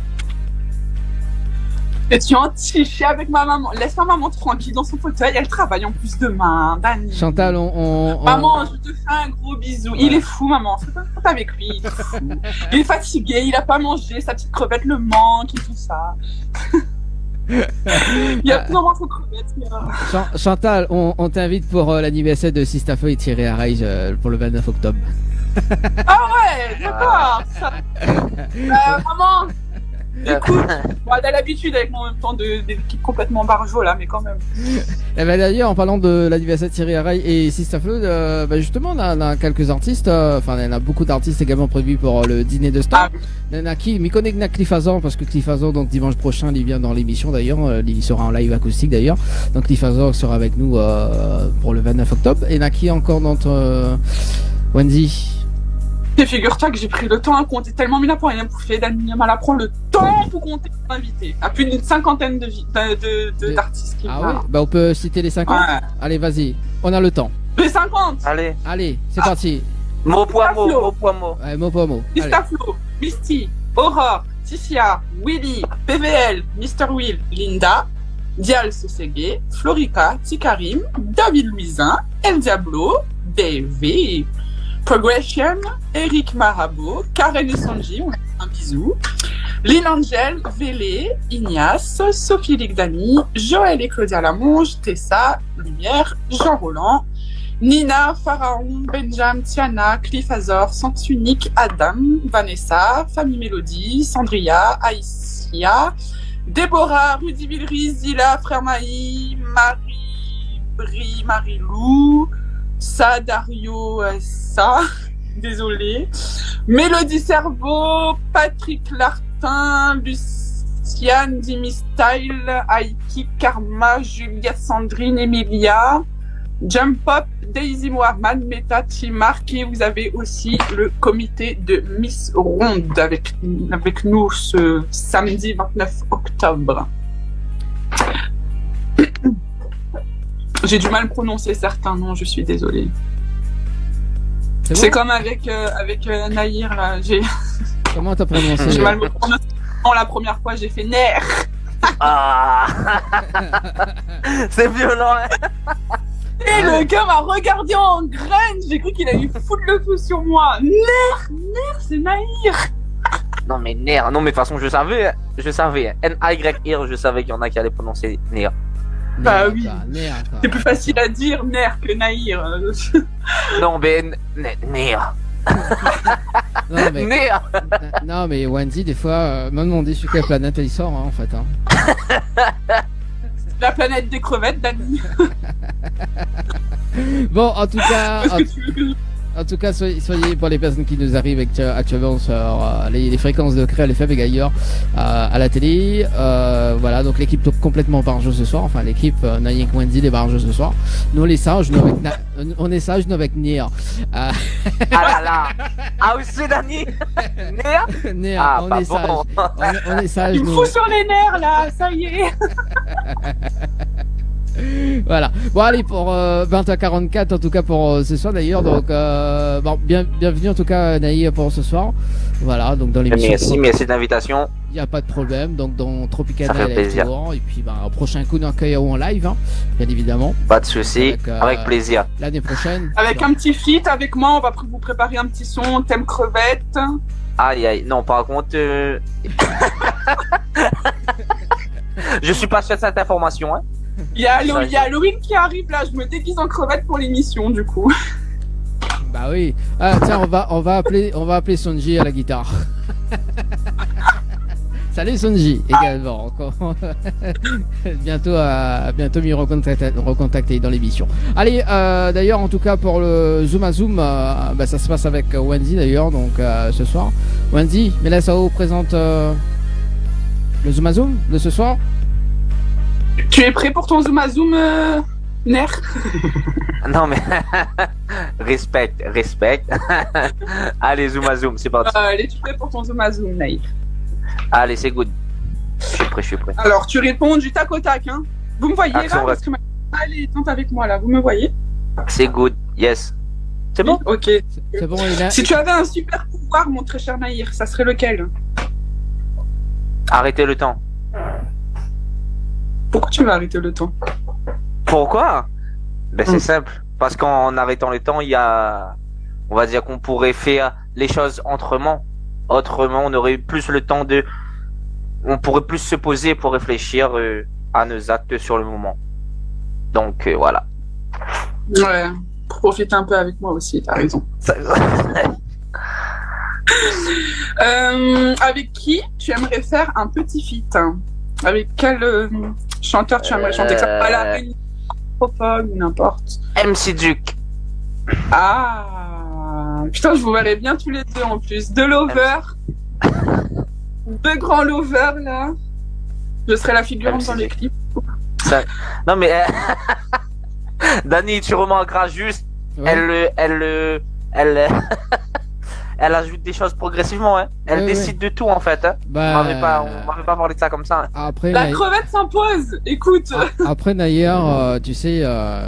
Je suis entichée avec ma maman. Laisse ma maman tranquille dans son fauteuil. Elle travaille en plus demain. Dani. Chantal, Maman, je te fais un gros bisou. Ouais. Il est fou, maman. C'est pas avec lui. Il est fou. Il est fatigué. Il a pas mangé. Sa petite crevette le manque et tout ça. Il y a plus d'enfants aux crevettes. Chantal, on t'invite pour l'anniversaire de Sistafeu et Thierry Arraige pour le 29 octobre. Ah ouais, d'accord. Maman. Écoute, bon, elle a l'habitude avec mon même temps d'équipe complètement barjot là, mais quand même. Et ben d'ailleurs, en parlant de l'anniversaire de Thierry Arraille et Sistafeu, justement, on a quelques artistes, enfin, il y en a beaucoup d'artistes également prévus pour le dîner de Star. Il y en a qui, m'y connaît que Cliff Hazard, parce que Cliff Hazard, donc dimanche prochain, il vient dans l'émission d'ailleurs, il sera en live acoustique d'ailleurs. Donc Cliff Hazard sera avec nous pour le 29 octobre. Et il y en a qui encore dans Wendy? Et figure-toi que j'ai pris le temps à compter tellement, mais là pour rien bouffer, Dani Mala prend le temps pour compter pour m'inviter. À plus d'une cinquantaine d'artistes qui Ah ouais? Bah on peut citer les 50? Ouais. Allez, vas-y, on a le temps. Les 50? Allez, c'est parti. Mot pour mot. Ouais, mot pour mot. Istaflo, Misty, Aurore, Ticia, Willy, PVL, Mr. Will, Linda, Dial Sosegé, Florica, Tikarim, David Luisin, El Diablo, BV, Progression, Eric Marabo, Karen et Sanji, on a un bisou, Lynn Angel, Vélé, Ignace, Sophie Ligdani, Joël et Claudia Lamonge, Tessa, Lumière, Jean Roland, Nina, Pharaon, Benjam, Tiana, Cliff Hazard, Sens Unique, Adam, Vanessa, Famille Mélodie, Sandria, Aïssia, Déborah, Rudy Villery, Zila, Frère Maï, Marie-Brie, Marie-Lou, Ça, Dario, ça, désolé. Mélodie Cerveau, Patrick Lartin, Luciane, Dimi Style, Aiki, Karma, Juliette, Sandrine, Emilia, Jump Up, Daisy Mohamed, Meta, Mark, et vous avez aussi le comité de Miss Ronde avec nous ce samedi 29 octobre. J'ai du mal prononcer certains noms, je suis désolée. C'est comme avec Nahir là. Comment t'as prononcé? J'ai mal me prononcer. Non, la première fois j'ai fait Ner. Ah. C'est violent. Hein. Et le gars m'a regardé en graine. J'ai cru qu'il allait foutre le feu sur moi. Ner, c'est Nahir. Non mais Ner, non mais de toute façon je savais. N-A-Y-R, je savais qu'il y en a qui allaient prononcer Ner. Bah oui, c'est plus facile à dire Ner que Nahir. Non mais Ner. Non mais Wendy des fois me demander sur quelle planète il sort en fait. La planète des crevettes, Dani. Bon, en tout cas, soyez pour les personnes qui nous arrivent actuellement sur les fréquences de Créole FM et ailleurs à la télé. Voilà, donc l'équipe complètement barjot ce soir. Enfin, l'équipe Nayik Wendy les barjots ce soir. Nous, on est sages, on est sages, nous avec Nia. Ah là là. Ah aussi, Dani. Nia, on est sages. On est sages. Il me fout sur les nerfs là, ça y est. Voilà. Bon allez pour 20h44 en tout cas pour ce soir d'ailleurs. Donc bon bienvenue en tout cas Naï pour ce soir. Voilà donc dans l'émission. Merci d'invitation. Il n'y a pas de problème. Donc dans Tropical Night et puis au prochain coup d'accueil en live bien évidemment. Pas de souci. Avec plaisir. L'année prochaine. Avec un petit feat avec moi, on va vous préparer un petit son thème crevette. Aïe non par contre. Je suis pas sûr de cette information hein. Il y a Halloween qui arrive là, je me déguise en crevette pour l'émission du coup. Bah oui. Ah tiens, on va appeler Sonji à la guitare. Salut Sonji également. bientôt m'y recontacter dans l'émission. Allez, d'ailleurs en tout cas pour le Zoom à Zoom, ça se passe avec Wendy d'ailleurs donc ce soir. Wendy, Mélassa présente le Zoom à Zoom de ce soir. Tu es prêt pour ton Zoom à Zoom, Ner? Non mais respect. Allez Zoom à Zoom, c'est parti. Allez, tu es prêt pour ton Zoom à Zoom, Naïf? Allez, c'est good. Je suis prêt. Alors tu réponds du tac au tac, hein. Vous me voyez là parce que allez, tente avec moi là. Vous me voyez? C'est good. Yes. C'est bon? Ok. C'est bon. Si tu avais un super pouvoir, mon très cher Naïr, ça serait lequel? Arrêtez le temps. Pourquoi tu vas arrêter le temps? Pourquoi? Ben c'est simple. Parce qu'en arrêtant le temps, il y a, on va dire qu'on pourrait faire les choses autrement. Autrement, on aurait plus le temps on pourrait plus se poser pour réfléchir à nos actes sur le moment. Donc voilà. Ouais, profite un peu avec moi aussi, t'as raison. Avec qui tu aimerais faire un petit feat? Avec quel chanteur tu aimerais chanter? Que ça soit la reine, ou n'importe. MC Duke. Ah, putain, je vous verrais bien tous les deux en plus. Deux lovers. Deux grands lovers là. Je serais la figurante dans les clips. Non mais Dani, tu remarqueras juste, ouais. Elle ajoute des choses progressivement, hein. Elle décide de tout en fait. Hein. Bah, on m'avait pas parlé de ça comme ça. Hein. Après, la crevette s'impose. Écoute. Après Nayer, tu sais,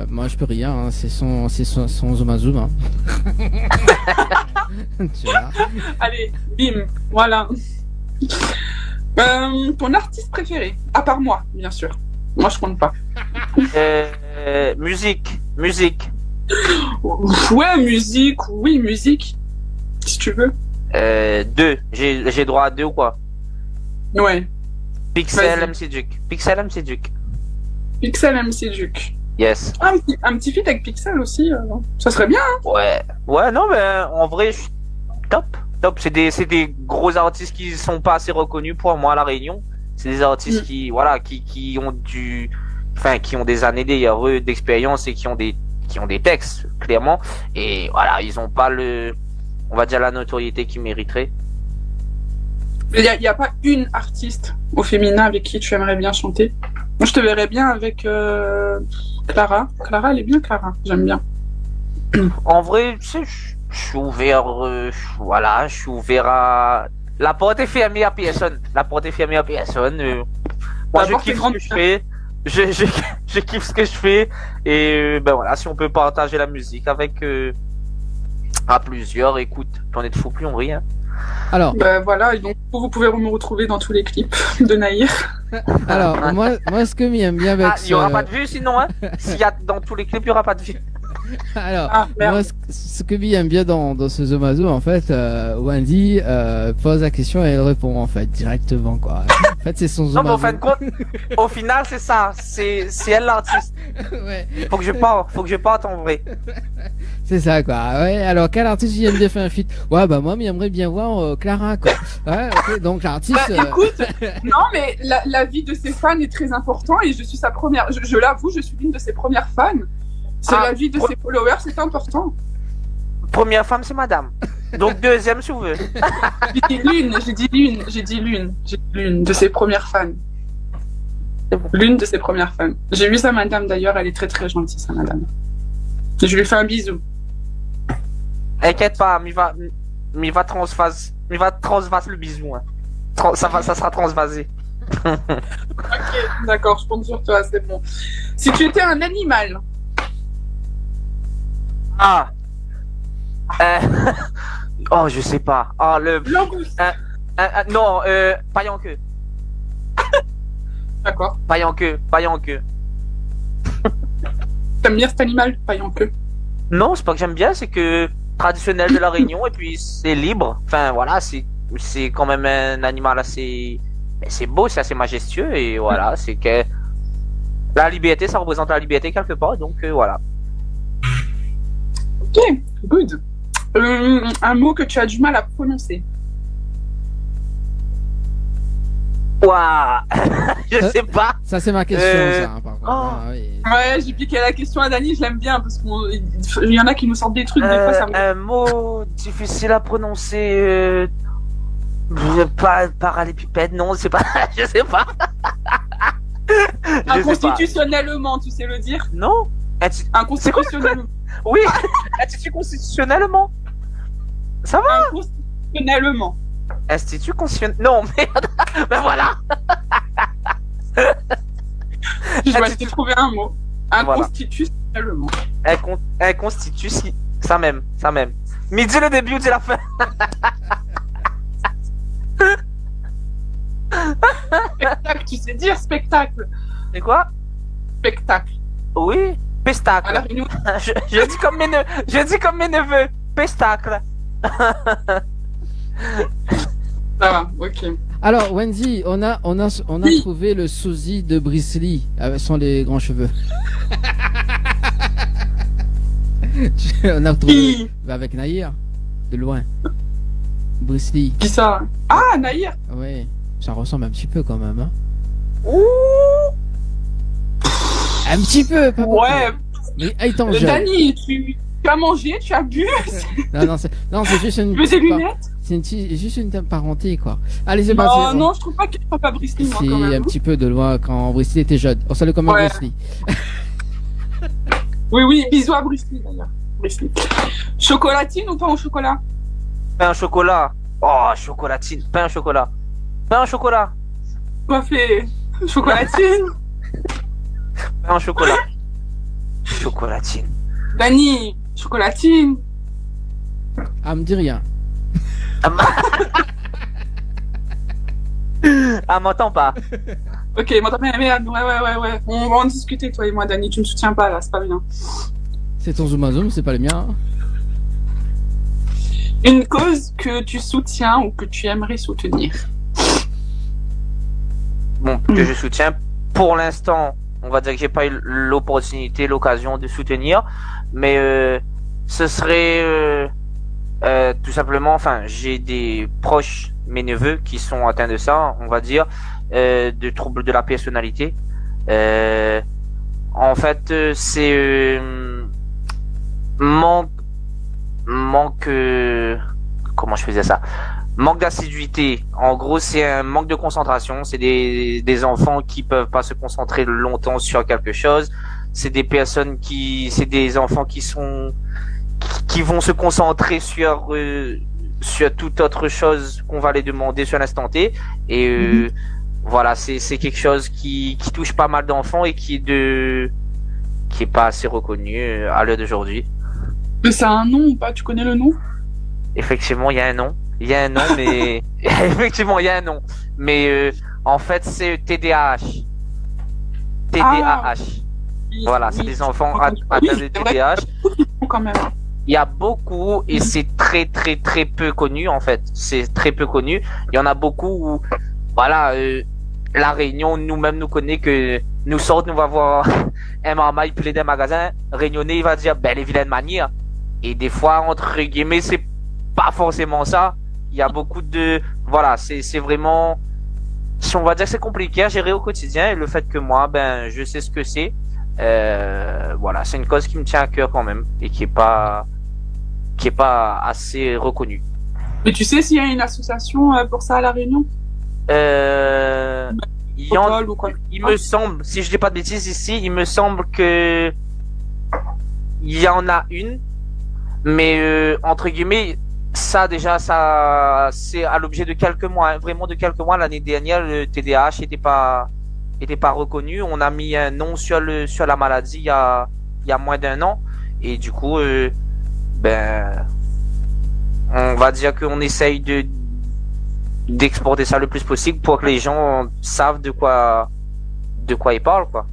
moi je peux rien. Hein. C'est son zoom à zoom. Hein. Tu vois. Allez, bim, voilà. Ton artiste préféré, à part moi, bien sûr. Moi, je compte pas. Musique. Ouais, musique. Oui, musique. Si tu veux. 2. J'ai droit à 2 ou quoi? Ouais. Pixel MC Duke. Pixel MC Duke. Yes. Un petit feat avec Pixel aussi, ça serait bien. Hein. Ouais, non, mais en vrai, top. C'est des gros artistes qui sont pas assez reconnus pour moi à La Réunion. C'est des artistes qui ont qui ont des années derrière eux d'expérience et qui ont des textes, clairement. Et voilà, ils ont pas on va dire la notoriété qu'ils mériteraient. Il y a pas une artiste au féminin avec qui tu aimerais bien chanter? Moi, je te verrais bien avec Clara. Clara, elle est bien, Clara. J'aime bien. En vrai, tu sais, je suis ouvert, je suis ouvert à... La porte est fermée à personne. Moi, je kiffe ce que je fais. Je kiffe ce que je fais. Et ben voilà, si on peut partager la musique avec à plusieurs, écoute, j'en ai de faux plus, on rit. Hein. Alors. Ben voilà, et donc vous pouvez me retrouver dans tous les clips de Naïr. Alors, moi, ce que j'aime bien avec il y aura pas de vue sinon, hein. S'il y a dans tous les clips, il y aura pas de vue. Alors, moi, ce que j'aime bien dans ce Zomazo, en fait, Wendy pose la question et elle répond, en fait, directement, quoi. En fait, c'est son Zomazo. Non, mais en fin de compte, au final, c'est ça. C'est elle l'artiste. Ouais. Faut que je parte en vrai. C'est ça, quoi. Ouais, alors, quel artiste j'aime bien faire un feat? Ouais, bah, moi, j'aimerais bien voir Clara, quoi. Ouais, ok, donc l'artiste. Écoute, non, mais la vie de ses fans est très important et je suis sa première. Je l'avoue, je suis l'une de ses premières fans. C'est la vie de ses followers, c'est important. Première femme, c'est madame. Donc deuxième, si vous voulez. J'ai dit l'une de ses premières fans. L'une de ses premières fans. J'ai vu sa madame d'ailleurs, elle est très très gentille, sa madame. Et je lui fais un bisou. Inquiète pas, il va transvase le bisou. Hein. Ça sera transvasé. Ok, d'accord, je compte sur toi, c'est bon. Si tu étais un animal. Oh, je sais pas. Langouste. Non, paille en queue. D'accord. Paille en queue. T'aimes bien cet animal, paille en queue? Non, c'est pas que j'aime bien, c'est que traditionnel de la Réunion et puis c'est libre. Enfin voilà, c'est quand même un animal assez, c'est beau, c'est assez majestueux et voilà, c'est que la liberté, ça représente la liberté quelque part, donc voilà. Ok, good. Un mot que tu as du mal à prononcer. Waouh. Je sais pas. Ça c'est ma question, ça. Hein, par contre. Ah, oui. Ouais, j'ai piqué la question à Dani, je l'aime bien parce qu'il y en a qui nous sortent des trucs des fois. Ça un mot difficile à prononcer. Parallépipède, non, c'est pas. Je sais pas. Inconstitutionnellement, tu sais le dire? Non. Inconstitutionnellement. Oui, institut constitutionnellement. Ça va? Inconstitutionnellement. Institut constitutionnel. Non, merde. Ben voilà. Je vais te trouver un mot. Inconstitutionnellement. Ça même. Mais dis le début, dis la fin. Spectacle, tu sais dire spectacle. C'est quoi? Spectacle. Oui, pestacle. À La Réunion. Je dis comme mes neveux, pestacle. Ça va, ok. Alors, Wendy, on a trouvé le sosie de Bruce Lee sans les grands cheveux. On a trouvé avec Nahir, de loin. Bruce Lee. Qui ça? Ah, Nahir. Ouais, ça ressemble un petit peu quand même. Hein. Ouh. Un petit peu, pas beaucoup. Ouais. Mais étant jeune. Dani, tu as mangé, tu as bu. Non, c'est juste une. Tu veux des lunettes? C'est juste une parenté, quoi. Allez, c'est parti. Non, non, je trouve pas qu'il soit pas Bruce Lee, moi, quand même. Un petit peu de loin quand Bruce Lee était jeune. On salue quand même Bruce Lee. Oui, bisous à Bruce Lee, d'ailleurs. Bruce Lee. Chocolatine ou pain au chocolat? Pain au chocolat. Oh, chocolatine. Pain au chocolat. Pain au chocolat. Quoi fait? Chocolatine. Pain au chocolat. Chocolatine. Dani, chocolatine. Ah, me dis rien. Ah, m'entends pas. Ok, m'entends bien, merde. Ouais. On va en discuter, toi et moi, Dani. Tu me soutiens pas, là, c'est pas bien. C'est ton zoom à zoom, c'est pas le mien. Une cause que tu soutiens ou que tu aimerais soutenir? Bon, que je soutiens. Pour l'instant, on va dire que j'ai pas eu l'opportunité, l'occasion de soutenir, mais ce serait tout simplement, enfin, j'ai des proches, mes neveux, qui sont atteints de ça, on va dire, de troubles de la personnalité. En fait, c'est manque, comment je faisais ça? Manque d'assiduité. En gros, c'est un manque de concentration. C'est des enfants qui peuvent pas se concentrer longtemps sur quelque chose. C'est des enfants qui vont se concentrer sur toute autre chose qu'on va les demander sur l'instant T. Et voilà, c'est quelque chose qui touche pas mal d'enfants et qui est pas assez reconnu à l'heure d'aujourd'hui. Mais ça a un nom ou pas? Tu connais le nom? Effectivement, il y a un nom. Il y a un nom, mais effectivement, il y a un nom. Mais en fait, c'est TDAH. TDAH. Voilà, c'est des enfants atteints de TDAH. Quand même. Il y a beaucoup et c'est très très très peu connu en fait. C'est très peu connu. Il y en a beaucoup où, voilà, la Réunion nous-mêmes nous connaît que nous sortons, nous va voir un marmaille plein d'un magasin. Réunionnais, il va dire, ben les vilaines manières. Et des fois, entre guillemets, c'est pas forcément ça. Il y a beaucoup de, voilà, c'est vraiment, on va dire que c'est compliqué à gérer au quotidien. Et le fait que moi, ben, je sais ce que c'est. Voilà, c'est une cause qui me tient à cœur quand même et qui est pas assez reconnue. Mais tu sais s'il y a une association pour ça à La Réunion? Il me semble, si je dis pas de bêtises ici, il me semble que il y en a une, mais entre guillemets, ça déjà, ça c'est à l'objet de quelques mois, hein, vraiment de quelques mois. L'année dernière, le TDAH était pas reconnu. On a mis un nom sur la maladie il y a moins d'un an, et du coup, ben, on va dire qu'on essaye d'exporter ça le plus possible pour que les gens savent de quoi ils parlent, quoi.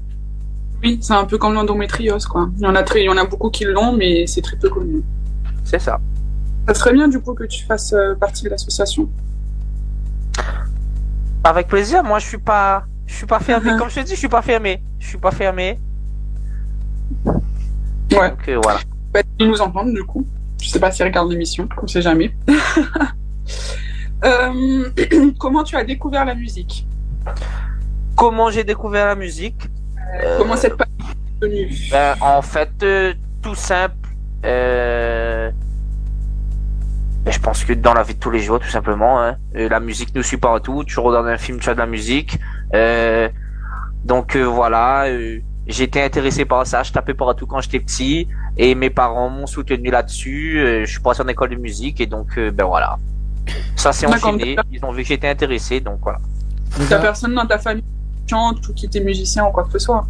Oui, c'est un peu comme l'endométriose, quoi. Il y en a beaucoup qui l'ont, mais c'est très peu connu. C'est ça. Ça serait bien, du coup, que tu fasses partie de l'association. Avec plaisir. Moi, je suis pas fermé. Comme je te dis, je suis pas fermé. Ouais. Donc, voilà. Bah, ils nous entendent, du coup. Je sais pas s'ils regardent l'émission, on sait jamais. Comment tu as découvert la musique? Comment j'ai découvert la musique? Comment cette passion est venue? En fait, tout simple. Je pense que dans la vie de tous les jours, tout simplement, hein, la musique nous suit partout. Tu regardes un film, tu as de la musique. Donc voilà, j'étais intéressé par ça. Je tapais partout quand j'étais petit et mes parents m'ont soutenu là-dessus. Je suis passé en école de musique et donc ben voilà. Ça s'est enchaîné. Ils ont vu que j'étais intéressé, donc voilà. T'as personne dans ta famille qui chante ou qui était musicien ou quoi que ce soit?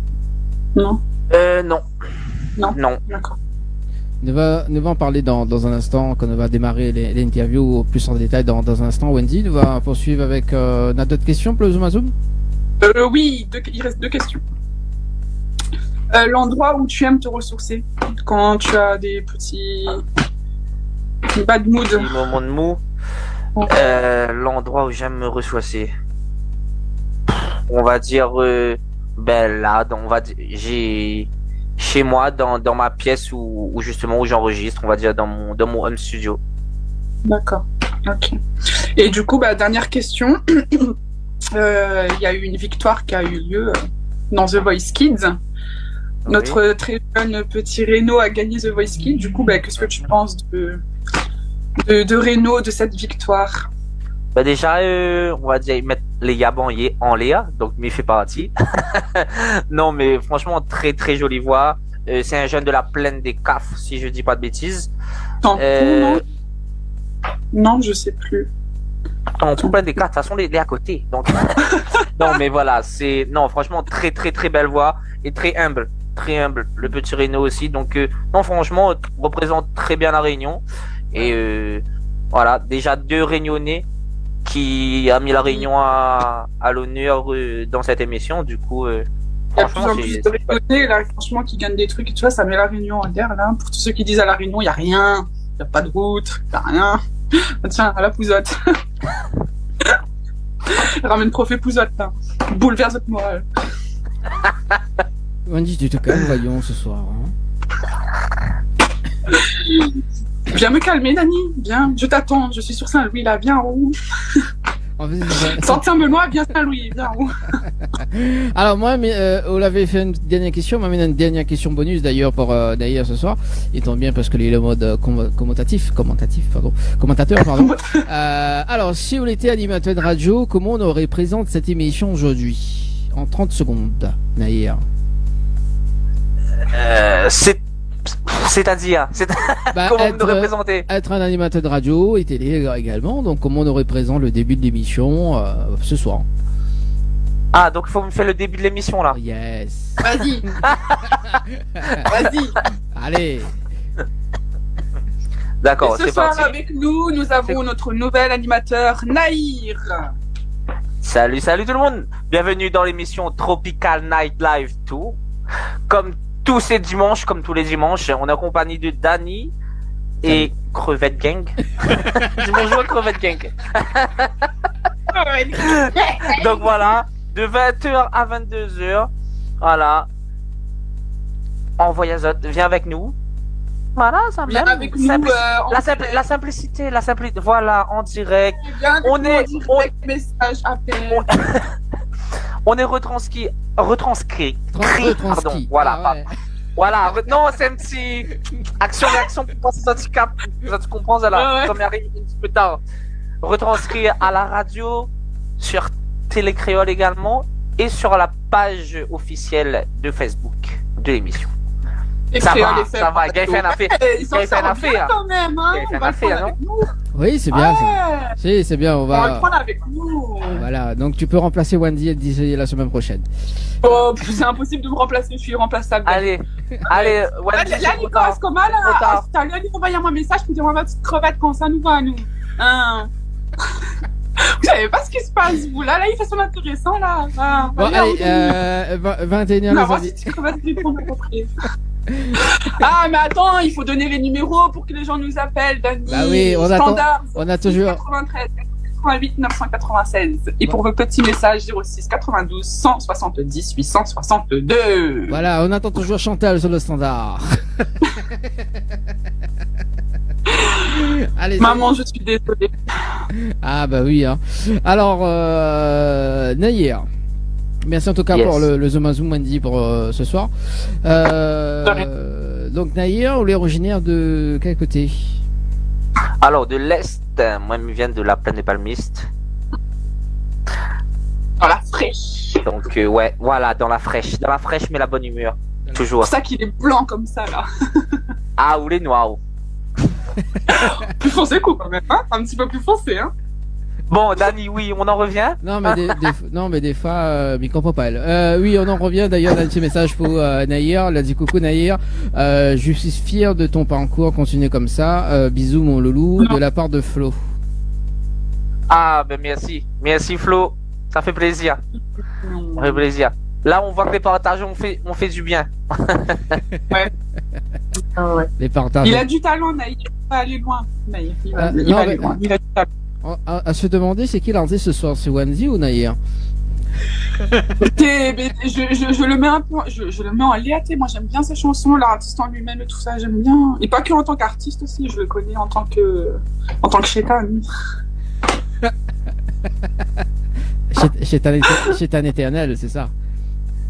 Non. Non. Non. D'accord. Nous va en parler dans un instant, quand on va démarrer l'interview plus en détail dans un instant. Wendy, nous va poursuivre avec on a d'autres questions pour le Zoom à Zoom? Oui, il reste 2 questions. L'endroit où tu aimes te ressourcer quand tu as des petits bad mood. Des moments de mou. L'endroit où j'aime me ressourcer. On va dire, là, j'ai chez moi dans ma pièce où justement où j'enregistre, on va dire dans mon home studio. D'accord. Ok. Et du coup, dernière question. Il y a eu une victoire qui a eu lieu dans The Voice Kids. Oui. Notre très jeune petit Reno a gagné The Voice Kids. Du coup, qu'est-ce que tu penses de Reno, de cette victoire? Déjà, on va dire mettre les Gabons en Léa, donc m'y fait partie. Non, mais franchement, très très jolie voix. C'est un jeune de la plaine des CAF, si je dis pas de bêtises. Non, non, je sais plus. Tout plein des CAF, de toute façon, les à côté. Donc, non, mais voilà, non, franchement, très très très belle voix et très humble. Très humble. Le petit Reno aussi. Donc, non, franchement, représente très bien la Réunion. Et voilà, déjà 2 Réunionnais qui a mis la Réunion à l'honneur dans cette émission. Du coup, il y a de plus en plus de Réunionnais là, franchement, qui gagnent des trucs. Et tu vois, ça met la Réunion en l'air là. Pour tous ceux qui disent à la Réunion, il n'y a rien, il n'y a pas de route, il n'y a rien. Tiens, à la pouzotte. Ramène Profé Pouzotte là. Bouleverse votre morale. Wendy, tu te calmes, voyons, ce soir. Viens me calmer, Dani. Viens, je t'attends. Je suis sur Saint-Louis là. Viens en haut. Saint-Benoît, viens Saint-Louis. Viens en haut. Alors moi, on avait fait une dernière question. Moi, une dernière question bonus d'ailleurs pour Naïr ce soir. Il tombe bien parce que il est le mode commentateur. Alors, si vous étiez animateur de radio, comment on représente cette émission aujourd'hui? En 30 secondes, Naïr. C'est-à-dire comment vous nous représentez? Être un animateur de radio et télé également, donc comment on représente le début de l'émission ce soir? Ah, donc il faut me faire le début de l'émission là. Yes. Vas-y. Vas-y. Allez. D'accord, et ce soir avec nous avons notre nouvel animateur Naïr. Salut tout le monde. Bienvenue dans l'émission Tropical Night Live 2. Comme tous les dimanches, comme tous les dimanches, on est en compagnie de Dani et Crevette Gang. Dis bonjour Crevette Gang. Donc voilà, de 20h à 22h, voilà. Envoie Azote, viens avec nous. Voilà, ça viens avec nous. La simplicité, voilà, en direct. On est message, appel. On est retranscrit. Pardon. Voilà. Ah ouais. Voilà. Non, c'est un petit action-réaction pour passer ce handicap. Tu comprends, là. Comme il arrive un petit peu tard. Retranscrit à la radio, sur Télé Créole également, et sur la page officielle de Facebook de l'émission. Ça va. Gaëfen a fait. Gaëfen a fait. Quand même, hein. Gaëfen a fait, non? Oui, c'est bien. Ça. Si, c'est bien. On va le prendre avec nous. Voilà. Donc tu peux remplacer Wendy d'ici la semaine prochaine. Oh, c'est impossible de me remplacer. Je suis remplaçable. Allez, Wendy. Là, Nicolas Escomal, salut, envoyez-moi un message pour dire ma petite crevette quand ça nous va à nous. Hein. Vous savez pas ce qui se passe, vous là, il fait son intéressant là. Bon, allez, 21h. On va voir si petite crevette répond à peu près. Ah mais attends, il faut donner les numéros pour que les gens nous appellent, Dani. Bah oui, on a toujours 93 88 996 et pour vos petits messages 06 92 170 862. Voilà, on attend toujours Chantal sur le standard. Allez, maman, je suis désolée. Ah bah oui hein. Alors Naïr. Merci en tout cas pour le Zoom Wendy pour ce soir. Donc Naïr, on est originaire de quel côté? Alors de l'Est, moi je viens de la plaine des Palmistes. Dans la fraîche. Donc ouais, voilà, dans la fraîche mais la bonne humeur. Toujours. C'est pour ça qu'il est blanc comme ça là. Ah, ou les noirs. Plus foncé coup quand même, hein? Un petit peu plus foncé, hein? Bon, Dani, oui, on en revient. Non, mais des fois, mais comprends pas elle. Oui, on en revient d'ailleurs d'un petit message pour Naïr. Elle a dit coucou Naïr. Je suis fier de ton parcours. Continue comme ça. Bisous mon loulou, de la part de Flo. Ah, ben merci Flo. Ça fait plaisir. Ça fait plaisir. Là, on voit que les partages on fait du bien. Ouais. Les partages. Il a du talent, Naïr. Il va aller loin, Naïr. Il va non, aller mais- loin. Il a du talent. À se demander, c'est qui l'artiste ce soir? C'est Wanzi ou Naïr? Mais je le mets un peu, je le mets en aléaté. Moi, j'aime bien ses chansons, l'artiste en lui-même et tout ça, j'aime bien. Et pas que en tant qu'artiste aussi, je le connais en tant que chétan. Chétan éternel, c'est ça?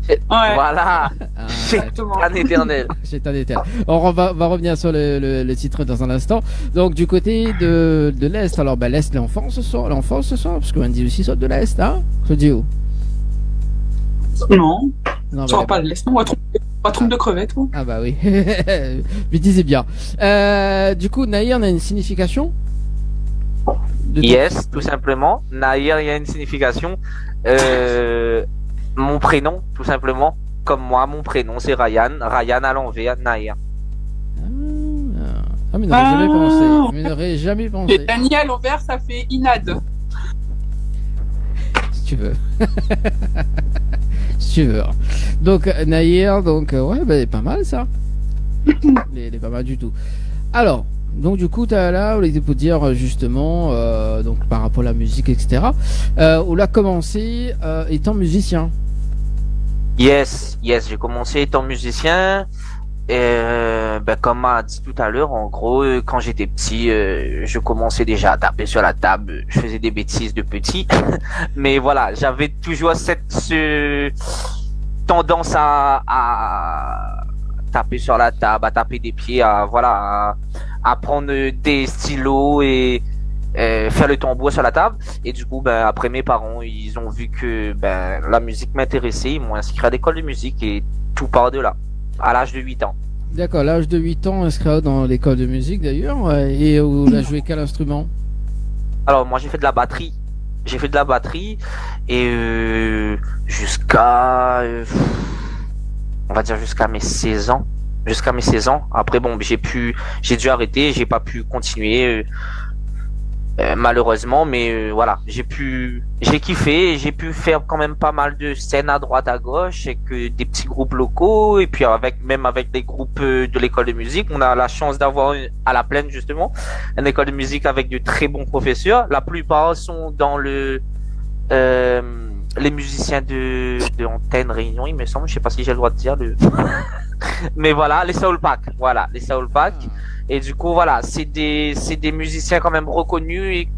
Ouais. Voilà. Exactement. Un éternel. Chétan éternel. On va revenir sur le titre dans un instant. Donc, du côté de l'Est, alors, l'Est, l'enfant ce soir, parce que Wanzi aussi sort de l'Est, hein? Je dis où? Non. Non, Tu vois pas, laisse-moi trompe de crevettes, toi. Ah bah oui. Mais disais bien. Du coup, Naïr, on a une signification? Yes, tout simplement. Naïr, il y a une signification. Mon prénom, tout simplement. Comme moi, mon prénom, c'est Ryan. Ryan à l'envers, Naïr. Ah, mais n'aurais jamais pensé. Mais n'aurais jamais Et pensé. Daniel à l'envers, ça fait Inad. Si tu veux. Si tu veux. Donc, Naïr, donc, ouais, bah, pas mal ça. Il est pas mal du tout. Alors, donc, du coup, t'as là, on était pour dire justement, donc, par rapport à la musique, etc. On a commencé étant musicien. Yes, j'ai commencé étant musicien. Comme m'a dit tout à l'heure, en gros, quand j'étais petit, je commençais déjà à taper sur la table. Je faisais des bêtises de petit, mais voilà, j'avais toujours cette tendance à taper sur la table, à taper des pieds, à prendre des stylos et faire le tambour sur la table. Et du coup, après mes parents, ils ont vu que la musique m'intéressait, ils m'ont inscrit à l'école de musique et tout part de là. À l'âge de 8 ans. D'accord, à l'âge de 8 ans, inscrit dans l'école de musique d'ailleurs, ouais, et on a joué quel instrument? Alors moi j'ai fait de la batterie. Et jusqu'à on va dire jusqu'à mes 16 ans. Après bon, j'ai dû arrêter, j'ai pas pu continuer malheureusement, mais voilà, j'ai kiffé, j'ai pu faire quand même pas mal de scènes à droite à gauche avec des petits groupes locaux et puis avec des groupes de l'école de musique. On a la chance d'avoir à La Plaine justement une école de musique avec de très bons professeurs. La plupart sont dans les musiciens de Antenne Réunion, il me semble, je sais pas si j'ai le droit de dire mais voilà, les Soul Pack. Et du coup, voilà, c'est des musiciens quand même reconnus.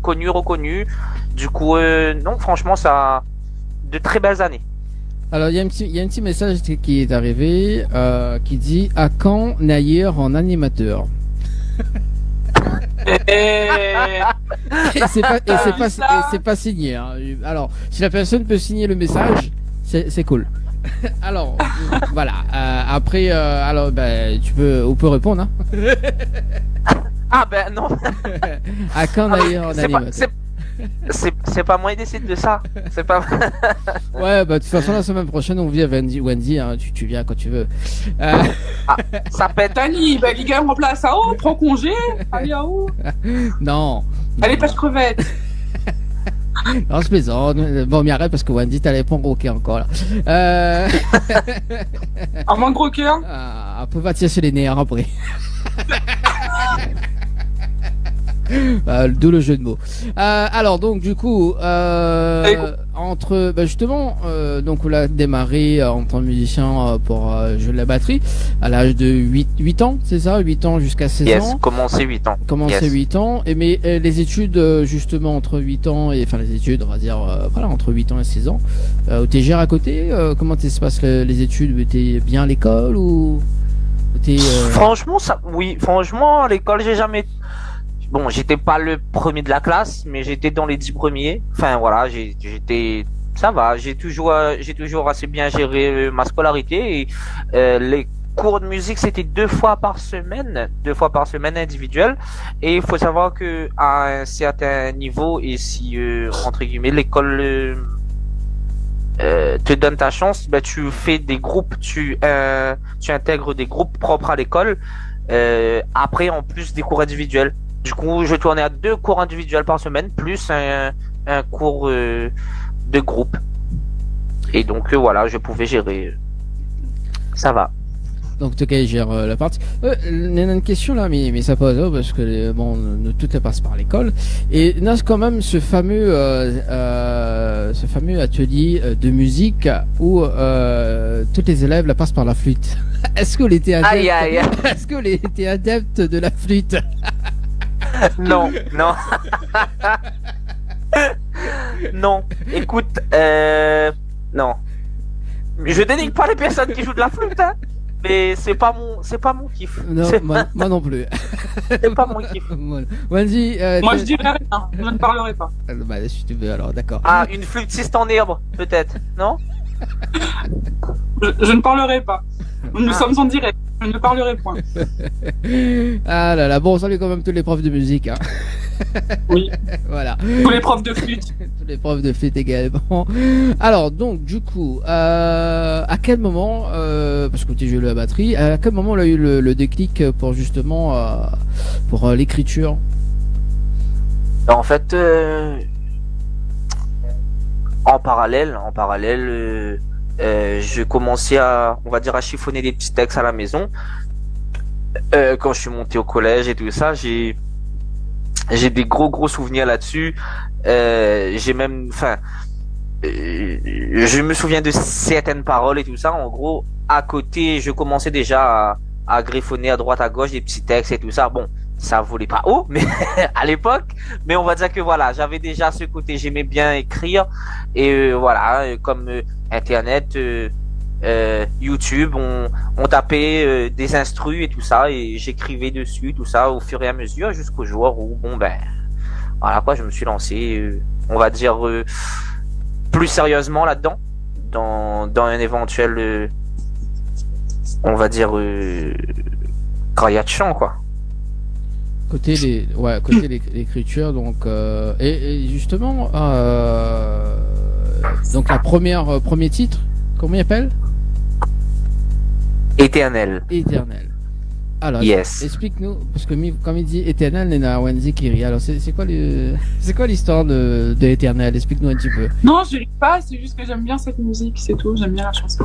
Du coup, non, franchement, ça a de très belles années. Alors, il y a un petit message qui est arrivé qui dit: à quand Naïr en animateur? Et c'est pas signé. Hein. Alors, si la personne peut signer le message, c'est cool. Alors, voilà. Après, on peut répondre. Hein. Ah non. À quand Naïr en animateur? C'est pas moi qui décide de ça. C'est pas. Ouais, de toute façon la semaine prochaine on vient à Wendy, hein, tu viens quand tu veux. Ça pète. Dani, Liga remplace à haut, prends congé. Allez à haut. Non. Allez pêche crevette. Non, je plaisante. Bon, mais arrête parce que Wendy t'allais pas gros cœur encore là. Un moins gros cœur. On peut pas tirer sur les nerfs après. D'où le jeu de mots. Alors donc du coup entre justement donc on a démarré en tant que musicien pour jouer de la batterie à l'âge de 8 ans, c'est ça, 8 ans jusqu'à 16 ans. Commencé 8 ans. Commencé 8 ans et mais les études justement entre 8 ans et les études on va dire entre 8 ans et 16 ans t'es géré à côté comment se passent les études, t'es bien à l'école ou t'es Franchement à l'école j'ai jamais. Bon, j'étais pas le premier de la classe, mais j'étais dans les 10 premiers. Enfin voilà, ça va. J'ai toujours assez bien géré ma scolarité et les cours de musique c'était 2 fois par semaine individuel. Et il faut savoir que à un certain niveau et si entre guillemets l'école te donne ta chance, tu fais des groupes, tu intègres des groupes propres à l'école. Après en plus des cours individuels. Du coup, je tournais à 2 cours individuels par semaine, plus un cours de groupe. Et donc voilà, je pouvais gérer. Ça va. Donc tu gère la partie. Il y a une question là, mais ça pose parce que bon, nous toutes les passent par l'école et il y a quand même ce fameux atelier de musique où tous les élèves la passent par la flûte. Est-ce que l'été adepte Aïe, aïe. Est-ce que l'été adepte de la flûte? Non, non. Non, écoute, non. Je dénigre pas les personnes qui jouent de la flûte, hein, mais c'est pas mon kiff. Non, C'est moi non plus. c'est pas mon kiff. Voilà. Wendy, Moi, je dirais rien. Je ne parlerai pas. bah, si tu veux, alors d'accord. Ah, une flûtiste en herbe, peut-être, non? Je ne parlerai pas. Nous sommes en direct. Je ne parlerai point. Ah là là, bon, salut quand même tous les profs de musique. Hein. Oui. Voilà. Tous les profs de flûte. Tous les profs de flûte également. Alors, donc, du coup, à quel moment, parce que tu joues la batterie, à quel moment on a eu le déclic pour justement, pour l'écriture? En fait, en parallèle, je commençais on va dire, à chiffonner des petits textes à la maison. Quand je suis monté au collège et tout ça, j'ai des gros souvenirs là-dessus. J'ai même, je me souviens de certaines paroles et tout ça. En gros, à côté, je commençais déjà à griffonner à droite à gauche des petits textes et tout ça. Bon, ça volait pas haut, mais à l'époque. Mais on va dire que voilà, j'avais déjà ce côté, j'aimais bien écrire. Et voilà, comme Internet, YouTube, on tapait des instrus et tout ça, et j'écrivais dessus, tout ça, au fur et à mesure, jusqu'au jour où, bon ben, voilà quoi, je me suis lancé, on va dire, plus sérieusement là-dedans, dans un éventuel, on va dire, carrière de chant, quoi. Côté l'écriture, donc, et justement, donc premier titre, comment il appelle? Éternel. Éternel. Alors, yes. Explique-nous, parce que comme il dit Éternel, il y a Wendy qui rit. Alors, c'est quoi l'histoire de Éternel? Explique-nous un petit peu. Non, je ris pas, c'est juste que j'aime bien cette musique, c'est tout, j'aime bien la chanson.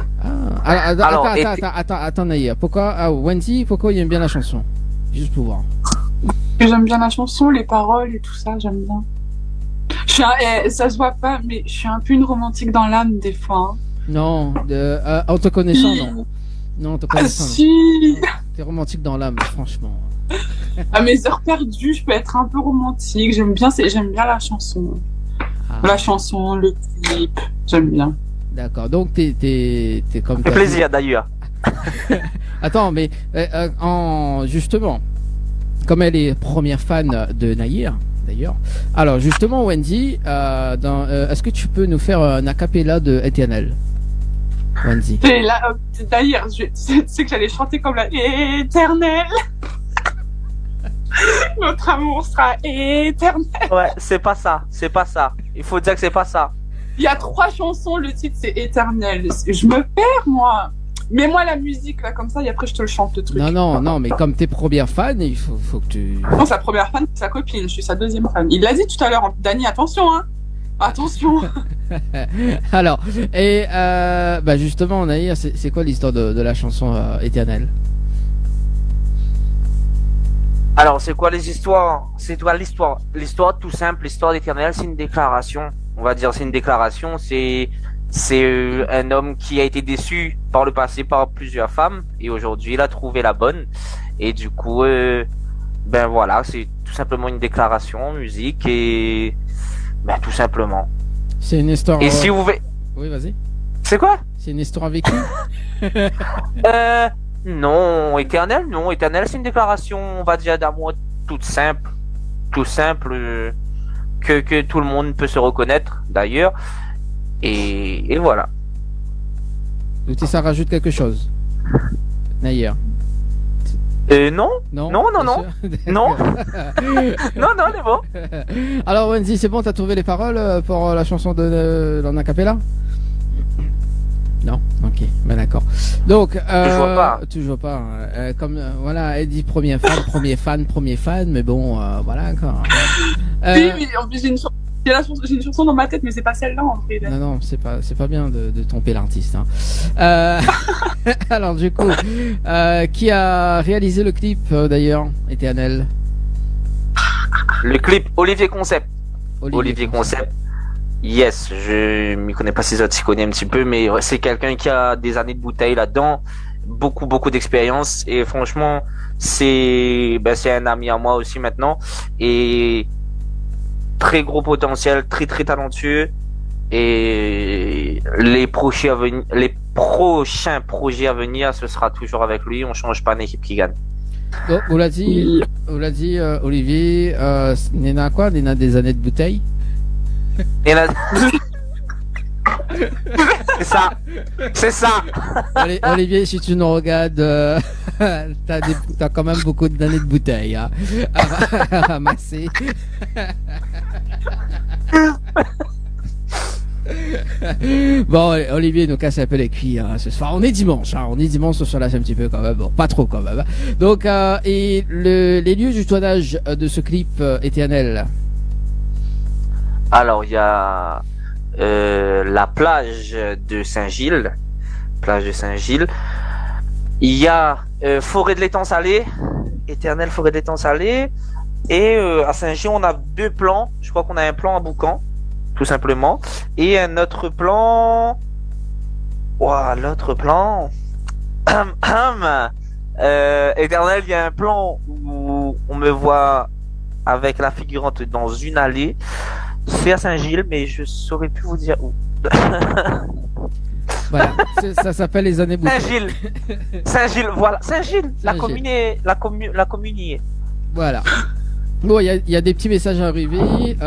Attends, Naïa. Wendy, pourquoi il aime bien la chanson? Juste pour voir. Que j'aime bien la chanson, les paroles et tout ça, j'aime bien. Ça se voit pas, mais je suis un peu une romantique dans l'âme des fois. Hein. Non, en te connaissant, non. Non, en te connaissant. Si. T'es romantique dans l'âme, franchement. À mes heures perdues, je peux être un peu romantique. J'aime bien la chanson. La chanson, le clip, j'aime bien. D'accord, donc t'es comme. Ça fait plaisir d'ailleurs. Attends, mais justement, comme elle est première fan de Naïr, d'ailleurs. Alors justement, Wendy, est-ce que tu peux nous faire un acapella de Éternel? Wendy. D'ailleurs, tu sais que j'allais chanter comme la Éternel. Notre amour sera éternel. Ouais, c'est pas ça. Il faut dire que c'est pas ça. Il y a 3 chansons, le titre c'est Éternel. Je me perds, moi. Mets-moi la musique là, comme ça, et après je te le chante le truc. Non, mais comme t'es première fan, il faut que tu. Non, sa première fan, c'est sa copine. Je suis sa deuxième fan. Il l'a dit tout à l'heure. Dani, attention, hein. Attention. Alors, et justement, Naïr, c'est quoi l'histoire de la chanson Éternelle? Alors, c'est quoi les histoires? C'est quoi l'histoire? L'histoire tout simple, l'histoire d'Éternel, c'est une déclaration. On va dire, c'est une déclaration. C'est un homme qui a été déçu par le passé par plusieurs femmes et aujourd'hui il a trouvé la bonne. Et du coup, ben voilà, c'est tout simplement une déclaration en musique et ben tout simplement. C'est une histoire. Et si vous voulez. Oui, vas-y. C'est quoi? C'est une histoire vécue. Non, Éternel, non. Éternel, c'est une déclaration, on va dire, d'amour toute simple, que tout le monde peut se reconnaître, d'ailleurs. Et voilà. Donc ça rajoute quelque chose, Naïr? Non. Non. Non, c'est bon. Alors Wendy, c'est bon, t'as trouvé les paroles pour la chanson de l'en acapella? Non, ok, ben d'accord. Donc, toujours pas. Comme voilà, elle dit premier fan, mais bon, voilà quoi. Oui, en plus J'ai une chanson dans ma tête, mais c'est pas celle-là en vrai. Non, c'est pas bien de tromper l'artiste. Hein. Alors du coup, qui a réalisé le clip d'ailleurs, Éternel? Le clip Olivier Concept. Olivier Concept. Yes, je m'y connais pas si autres s'y connaît un petit peu, mais c'est quelqu'un qui a des années de bouteille là-dedans, beaucoup d'expérience, et franchement, c'est un ami à moi aussi maintenant, et très gros potentiel, très talentueux, et les prochains projets à venir, ce sera toujours avec lui. On change pas d'équipe qui gagne. Donc, vous l'a dit, Olivier, Nena quoi? Nena des années de bouteille? C'est ça. Olivier, si tu nous regardes, t'as quand même beaucoup d'années de bouteille hein, à ramasser. Bon, Olivier nous casse un peu les cuits hein, ce soir. On est dimanche, ce soir là c'est un petit peu quand même, bon, pas trop quand même. Donc, et les lieux du tournage de ce clip Éternel. Alors, il y a la plage de Saint-Gilles. Il y a Forêt de l'étang salé, Éternel Forêt de l'étang salé. Et à Saint-Gilles, on a 2 plans. Je crois qu'on a un plan à Boucan, tout simplement. Et un autre plan... Éternel, il y a un plan où on me voit avec la figurante dans une allée. C'est à Saint-Gilles, mais je saurais plus vous dire où. Voilà, ça s'appelle les années bouteilles. Saint-Gilles, voilà. Saint-Gilles, la commune y est. Voilà. Bon, il y a des petits messages arrivés.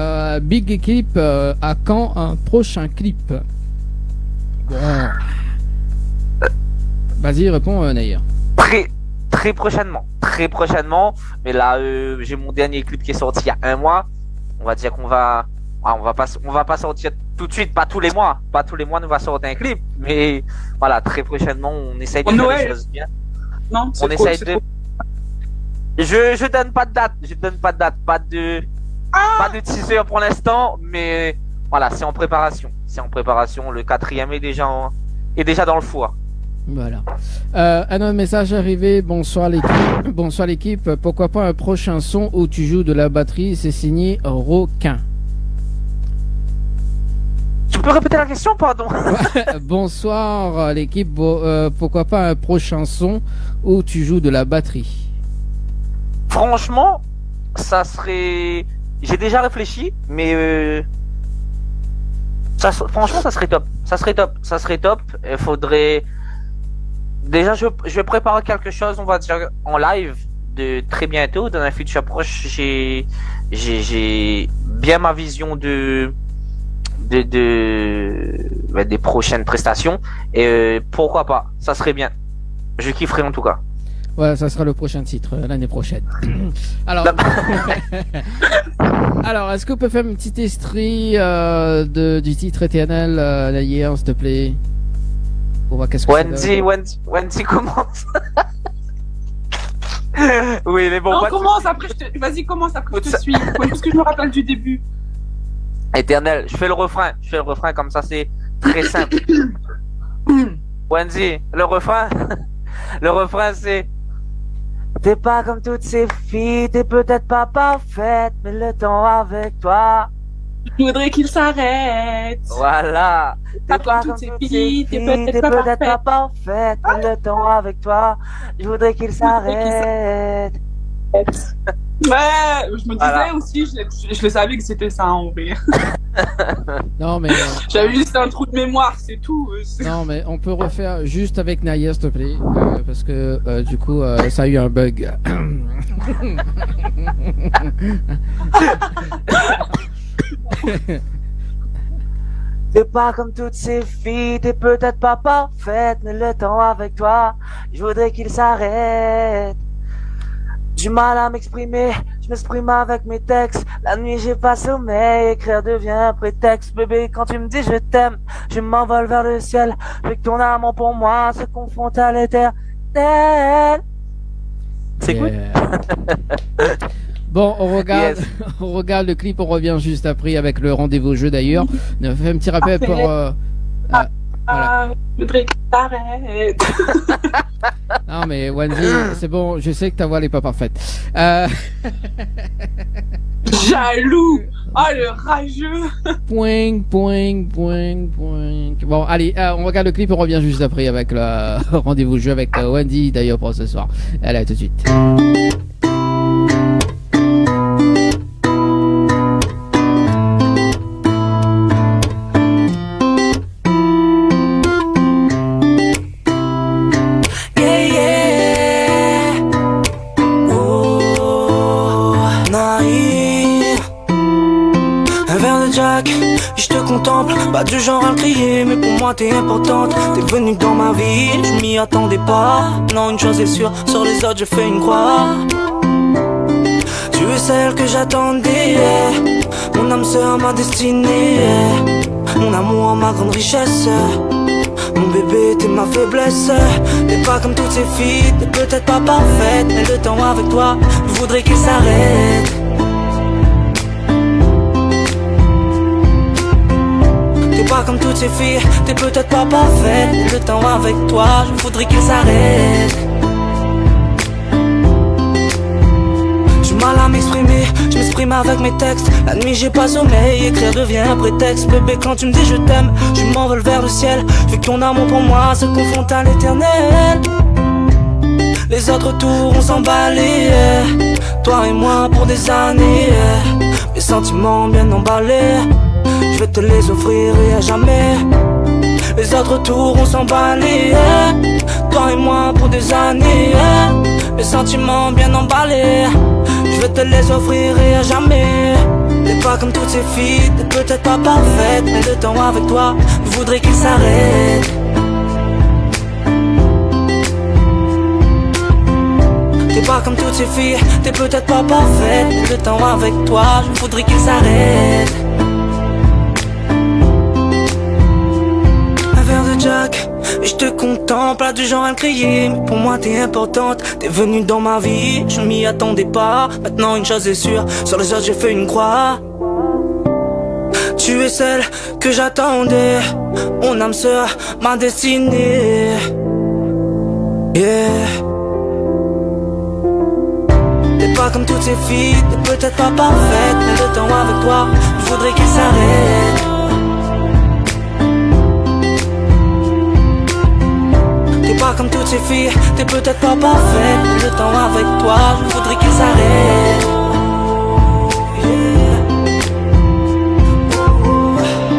Big Équipe, à quand un prochain clip? Bon. Vas-y, réponds, Naïr. Très prochainement. Mais là, j'ai mon dernier clip qui est sorti il y a 1 mois. On va dire qu'on va pas sortir tout de suite, pas tous les mois. Pas tous les mois, nous va sortir un clip. Mais voilà, très prochainement, on essaye de faire les choses bien. Non, on essaye de. Je donne pas de date. Pas de teaser pour l'instant. Mais voilà, c'est en préparation. Le 4e est déjà dans le four. Voilà. Un autre message arrivé. Bonsoir l'équipe. Pourquoi pas un prochain son où tu joues de la batterie? C'est signé Roquin. Tu peux répéter la question, pardon? Bonsoir l'équipe. Pourquoi pas un prochain son où tu joues de la batterie? Franchement, ça serait... J'ai déjà réfléchi, mais... Franchement, ça serait top. Il faudrait... Déjà, je prépare quelque chose, on va dire, en live de très bientôt. Dans un futur proche, j'ai bien ma vision des prochaines prestations. Et pourquoi pas, ça serait bien. Je kifferais en tout cas. Voilà, ça sera le prochain titre l'année prochaine. Alors, est-ce qu'on peut faire une petite extrait du titre Éternel hier, s'il te plaît? On va qu'est-ce que Wendy commence. Oui, mais bon. Non, commence après. Vas-y, commence après. Je te suis. Parce que je me rappelle du début. Éternel, je fais le refrain comme ça, c'est très simple. Wendy, le refrain c'est: t'es pas comme toutes ces filles, t'es peut-être pas parfaite, mais le temps avec toi, je voudrais qu'il s'arrête. Voilà. T'es pas comme toutes ces filles, t'es peut-être pas parfaite, mais le temps avec toi, je voudrais qu'il s'arrête. Ouais, je me disais aussi, je le savais que c'était ça en vrai. Non mais j'avais juste un trou de mémoire, c'est tout. Non mais on peut refaire juste avec Naya, s'il te plaît, parce que du coup ça a eu un bug. T'es pas comme toutes ces filles, t'es peut-être pas parfaite, mais le temps avec toi, je voudrais qu'il s'arrête. Du mal à m'exprimer, je m'exprime avec mes textes. La nuit j'ai pas sommeil, écrire devient un prétexte. Bébé, quand tu me dis je t'aime, je m'envole vers le ciel. Avec ton amour pour moi se confronte à l'éternel. C'est cool. Bon, on regarde, Yes. on regarde le clip, on revient juste après avec le rendez-vous jeu d'ailleurs. On fait un petit rappel pour. Voilà. Je voudrais que t'arrêtes. Non mais Wendy, c'est bon, je sais que ta voix n'est pas parfaite. Jaloux. Oh, le rageux. Point. Bon, allez, on regarde le clip, on revient juste après avec le rendez-vous jeu avec Wendy d'ailleurs pour ce soir. Allez, à tout de suite. Yeah, yeah. Oh, naïf. Un verre de Jack, je te contemple. Pas du genre à le crier, mais pour moi t'es importante. T'es venue dans ma vie, je m'y attendais pas. Non, une chose est sûre, sur les autres je fais une croix. Tu es celle que j'attendais, mon âme sœur, ma destinée, mon amour, ma grande richesse. Mon bébé, t'es ma faiblesse. T'es pas comme toutes ces filles, t'es peut-être pas parfaite, mais le temps avec toi, je voudrais qu'il s'arrête. T'es pas comme toutes ces filles, t'es peut-être pas parfaite, mais le temps avec toi, je voudrais qu'il s'arrête. J'ai mal à m'exprimer, je m'exprime avec mes textes. La nuit j'ai pas sommeil, écrire devient un prétexte. Bébé, quand tu me dis je t'aime, je m'envole vers le ciel. Vu que ton amour pour moi se confond à l'éternel. Les autres tours on s'emballé, toi et moi pour des années. Mes sentiments bien emballés, je vais te les offrir et à jamais. Les autres tours on s'emballé, toi et moi pour des années. Mes sentiments bien emballés, je vais te les offrir et à jamais. T'es pas comme toutes ces filles, t'es peut-être pas parfaite, mais le temps avec toi, je voudrais qu'il s'arrête. T'es pas comme toutes ces filles, t'es peut-être pas parfaite, mais le temps avec toi, je voudrais qu'il s'arrête. Un verre de Jack, et je te contemple, pas du genre à le crier, mais pour moi t'es importante. T'es venue dans ma vie, je m'y attendais pas. Maintenant une chose est sûre, sur les autres j'ai fait une croix. Tu es celle que j'attendais, mon âme sœur, ma destinée. Yeah. T'es pas comme toutes ces filles, t'es peut-être pas parfaite, mais le temps avec toi, je voudrais qu'il s'arrête. T'es pas comme toutes ces filles, t'es peut-être pas parfaite, mais le temps avec toi, je voudrais qu'il s'arrête.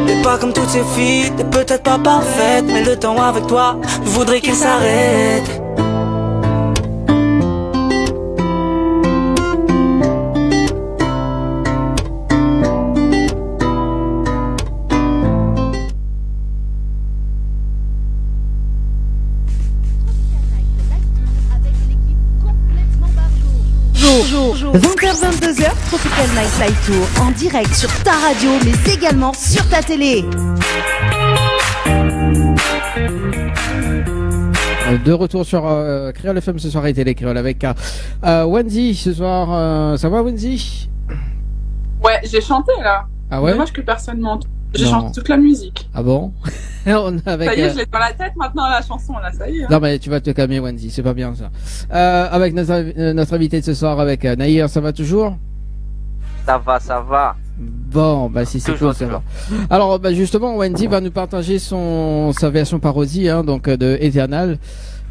T'es pas comme toutes ces filles, t'es peut-être pas parfaite, mais le temps avec toi, je voudrais qu'il s'arrête. Bonjour, 20h-22h, Tropical Night Light Tour en direct sur ta radio, mais également sur ta télé. De retour sur Créole FM ce soir et Télé Créole avec Wendy ce soir. Ça va Wendy? Ouais, j'ai chanté là. Ah ouais? Dommage que personne m'entende. J'ai Non. chanté toute la musique. Ah bon? On a avec, Ça y est, je l'ai dans la tête maintenant la chanson là, ça y est. hein. Non mais tu vas te calmer Wendy, c'est pas bien ça. Avec notre invité de ce soir avec Nahir, ça va toujours? Ça va. Bon, bah si c'est Toujours, cool, ça va. Alors bah justement, Wendy va nous partager sa version parodie, hein, donc de Eternal,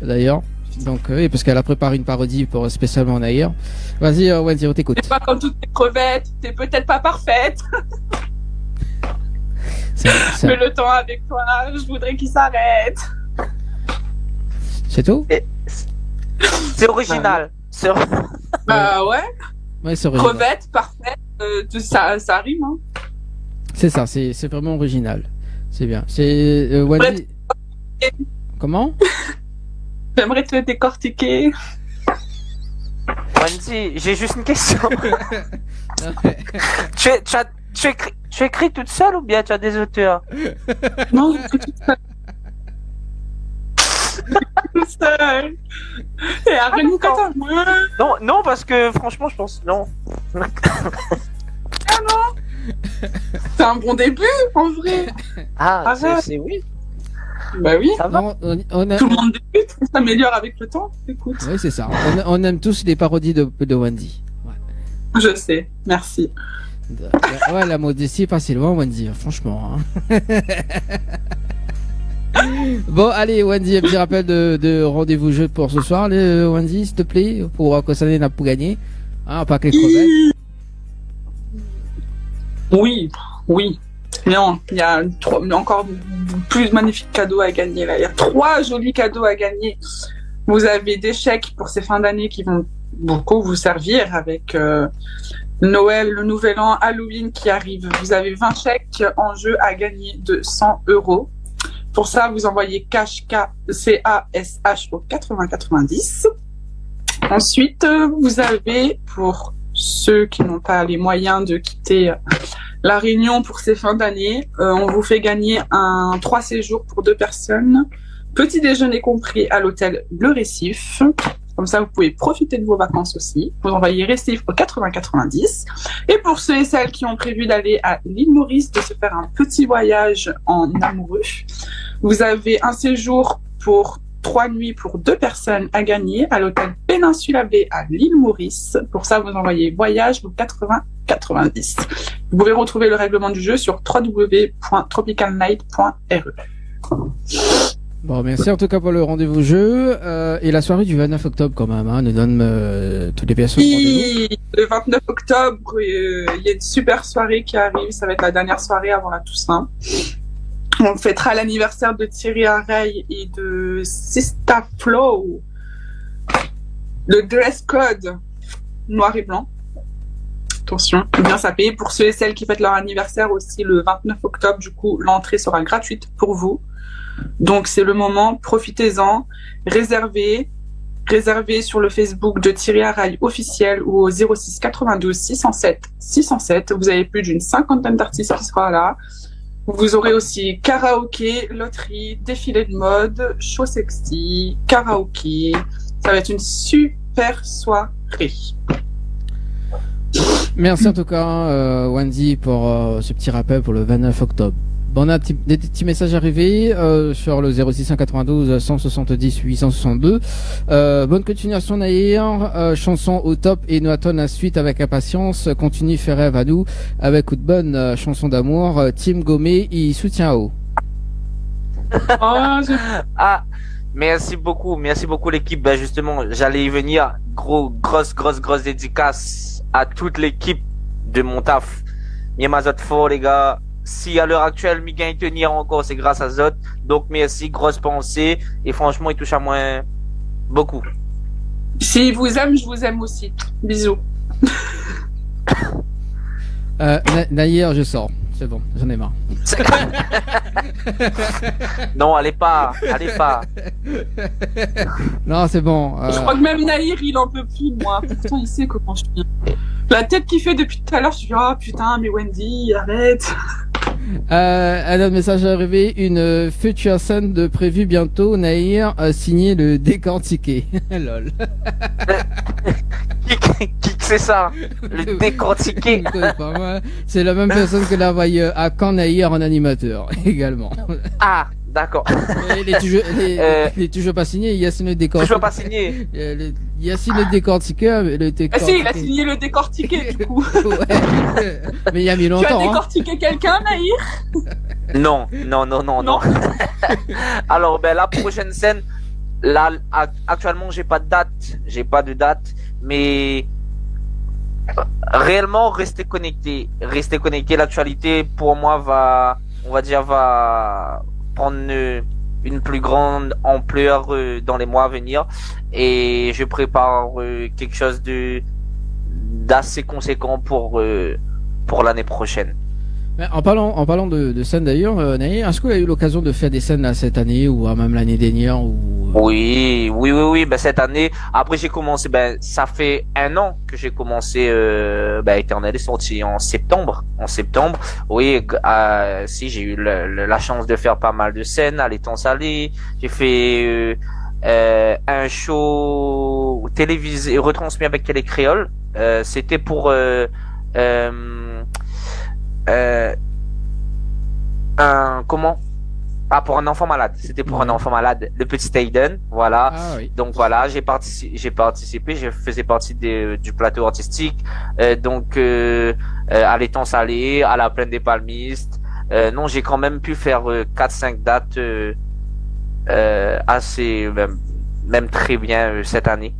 d'ailleurs. Donc oui, parce qu'elle a préparé une parodie pour spécialement Nahir. Vas-y Wendy, on t'écoute. T'es pas comme toutes les crevettes, t'es peut-être pas parfaite, C'est- mais le temps avec toi, je voudrais qu'il s'arrête. C'est tout? C'est original. C'est- Bah ouais, Ouais, c'est original. crevette, parfaite, ça rime. Hein. C'est ça, c'est vraiment original. C'est bien. C'est Wendy. Comment? J'aimerais te décortiquer. Wendy, j'ai juste une question. Tu écris toute seule ou bien tu as des auteurs? Non, j'écris toute seul. Et arrête de d'accord. Non, non, parce que franchement, je pense non. Ah non. C'est un bon début, en vrai. Ah, Arrête. c'est oui. Bah oui. Ça va. Non, on Tout le monde débute, on s'améliore avec le temps. Écoute. Oui, c'est ça. On aime tous les parodies de Wendy. Je sais, merci. Ouais, la modestie est passée loin, Wendy, franchement. Hein. Bon, allez, Wendy, un petit rappel de rendez-vous jeu pour ce soir, Wendy, s'il te plaît, pour que ça n'a pas gagné. Hein, pas que les crevettes. Oui, oui. Non, il y a encore plus de magnifiques cadeaux à gagner là. Il y a 3 jolis cadeaux à gagner. Vous avez des chèques pour ces fins d'année qui vont beaucoup vous servir avec Noël, le Nouvel An, Halloween qui arrive. Vous avez 20 chèques en jeu à gagner de 100 €. Pour ça, vous envoyez cash CASH au 8090. Ensuite, vous avez, pour ceux qui n'ont pas les moyens de quitter La Réunion pour ces fins d'année, on vous fait gagner 3 séjours pour 2 personnes, petit déjeuner compris à l'hôtel Le Récif. Comme ça, vous pouvez profiter de vos vacances aussi. Vous envoyez Récif au 8090. Et pour ceux et celles qui ont prévu d'aller à l'île Maurice, de se faire un petit voyage en amoureux, vous avez un séjour pour 3 nuits pour 2 personnes à gagner à l'hôtel Péninsula Bay à l'île Maurice. Pour ça, vous envoyez voyage au 8090. Vous pouvez retrouver le règlement du jeu sur www.tropicalnight.re. Bon, merci en tout cas pour le rendez-vous jeu. Et la soirée du 29 octobre quand même, hein, nous donne toutes les pièces au rendez-vous. Le 29 octobre, il y a une super soirée qui arrive. Ça va être la dernière soirée avant la Toussaint. On fêtera l'anniversaire de Thierry Arreil et de Sista Flow. Le dress code noir et blanc. Attention, bien sapé. Pour ceux et celles qui fêtent leur anniversaire aussi le 29 octobre, du coup, l'entrée sera gratuite pour vous. Donc c'est le moment, profitez-en, réservez sur le Facebook de Thierry Arreil officiel ou au 06 92 607 607. Vous avez plus d'une 50aine d'artistes qui seront là. Vous aurez aussi karaoké, loterie, défilé de mode, show sexy, karaoké. Ça va être une super soirée. Merci en tout cas, Wendy, pour ce petit rappel pour le 29 octobre. Bon, on a des petits messages arrivés sur le 0692 170 862. Bonne continuation Naïr, chanson au top et nous attend la suite avec impatience. Continue, fais rêve à nous avec une bonne chanson d'amour. Team Gomé, il soutient haut. Ah, merci beaucoup l'équipe. Ben justement, j'allais y venir. Grosse dédicace à toute l'équipe de mon taf. Miema Zot fort les gars. Si à l'heure actuelle, mi gagne tenir encore, c'est grâce à Zot. Donc merci, grosse pensée. Et franchement, il touche à moi beaucoup. Si vous aime, je vous aime aussi. Bisous. Naïr, je sors. C'est bon, j'en ai marre. Non, allez pas. Non, c'est bon. Je crois que même Naïr, il en peut plus, moi. Pourtant, il sait comment je viens. La tête qu'il fait depuis tout à l'heure, je suis ah putain, mais Wendy, arrête. Un autre message est arrivé, une future scène de prévue bientôt, Naïr a signé le décortiqué. Lol. Qui c'est ça? Le décortiqué. C'est la même personne que la voyait à Caen Naïr en animateur également. Ah, d'accord. Il est toujours pas signé, Yacine le décortiqué. Toujours pas signé. Yacine le décortiqué, le décortiqué. Ah si, il a signé le décortiqué du coup. Ouais. Mais il y a mis longtemps. Tu as décortiqué quelqu'un, Naïr? Non. Alors, ben la prochaine scène, là, actuellement, j'ai pas de date, mais réellement, restez connectés. L'actualité, pour moi, va prendre une plus grande ampleur dans les mois à venir, et je prépare quelque chose d'assez conséquent pour l'année prochaine. Mais en parlant de scènes d'ailleurs, Naïr, est-ce que vous avez eu l'occasion de faire des scènes là, cette année ou même l'année dernière ou... Oui. Ben, cette année, après j'ai commencé, ça fait 1 an que j'ai commencé, Éternel est sorti en septembre. Oui, si j'ai eu la chance de faire pas mal de scènes à l'Étang Salé. J'ai fait un show télévisé retransmis avec Télé Créole. C'était pour pour un enfant malade. C'était pour un enfant malade, le petit Aiden, voilà. Ah, oui. Donc voilà, j'ai participé, je faisais partie du plateau artistique, à l'étang salé, à la plaine des Palmistes. Non, j'ai quand même pu faire 4-5 dates assez, même très bien cette année.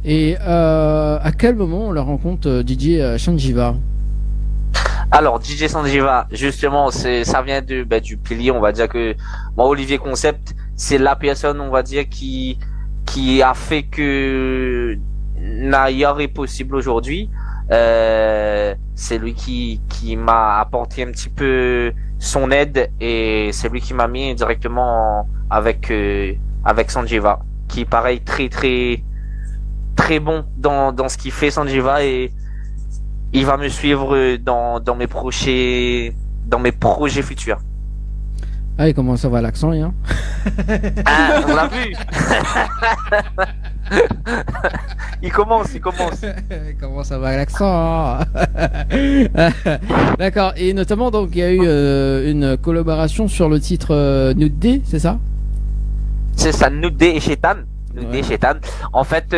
Et à quel moment on la rencontre DJ Sanjiva? Alors, DJ Sanjiva, justement, ça vient du pilier, on va dire que moi, Olivier Concept, c'est la personne, on va dire, qui a fait que Nayer est possible aujourd'hui. C'est lui qui m'a apporté un petit peu son aide et c'est lui qui m'a mis directement avec Sanjiva, qui est pareil très très très bon dans ce qu'il fait, Sanjiva, et il va me suivre dans mes projets futurs. Ah, il commence à avoir l'accent, hein. Ah, on l'a vu. Il commence. Il commence à avoir l'accent. D'accord. Et notamment, donc, il y a eu une collaboration sur le titre Nude Day, c'est ça? C'est ça, Nude Day et Shaitan. En fait,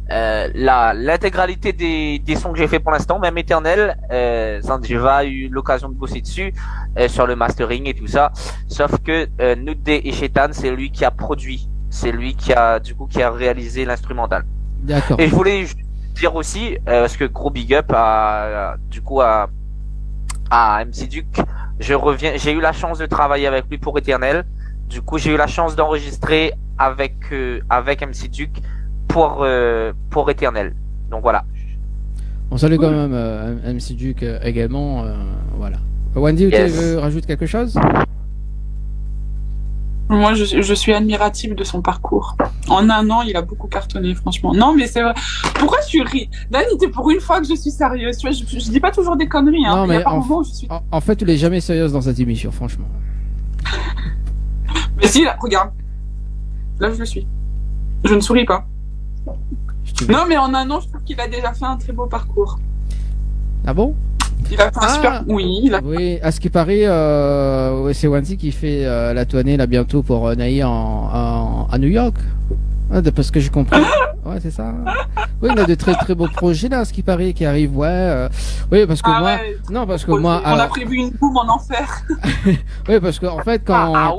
l'intégralité des sons que j'ai fait pour l'instant, même Éternel, Sanjiva a eu l'occasion de bosser dessus sur le mastering et tout ça. Sauf que Nude Day et Shaitan, c'est lui qui a produit, c'est lui qui a réalisé l'instrumental. D'accord. Et je voulais dire aussi, parce que gros big up à MC Duke, j'ai eu la chance de travailler avec lui pour Éternel. Du coup, j'ai eu la chance d'enregistrer avec MC Duke pour Éternel. Donc voilà. On salue quand même MC Duke également. Voilà. Wendy, tu veux rajouter quelque chose? Moi, je suis admirative de son parcours. En un an, il a beaucoup cartonné, franchement. Non, mais c'est vrai. Pourquoi tu ris? Dani, t'es pour une fois que je suis sérieuse. Tu vois, je dis pas toujours des conneries. Hein. Non, mais en fait, tu n'es jamais sérieuse dans cette émission, franchement. Mais si, là, regarde. Là, je le suis. Je ne souris pas. Non, mais en un an, je trouve qu'il a déjà fait un très beau parcours. Ah bon? Il a fait un super... Oui, à ce qui paraît, c'est Wendy qui fait la tournée là bientôt pour Naïr à New York. D'après ce que j'ai compris. Ouais, c'est ça. Oui, il a de très très beaux projets là, à ce qui paraît, qui arrivent. Ouais. Oui, parce que moi. Ouais, non, parce que moi. On a prévu une boum en enfer. Oui, parce que en fait, quand.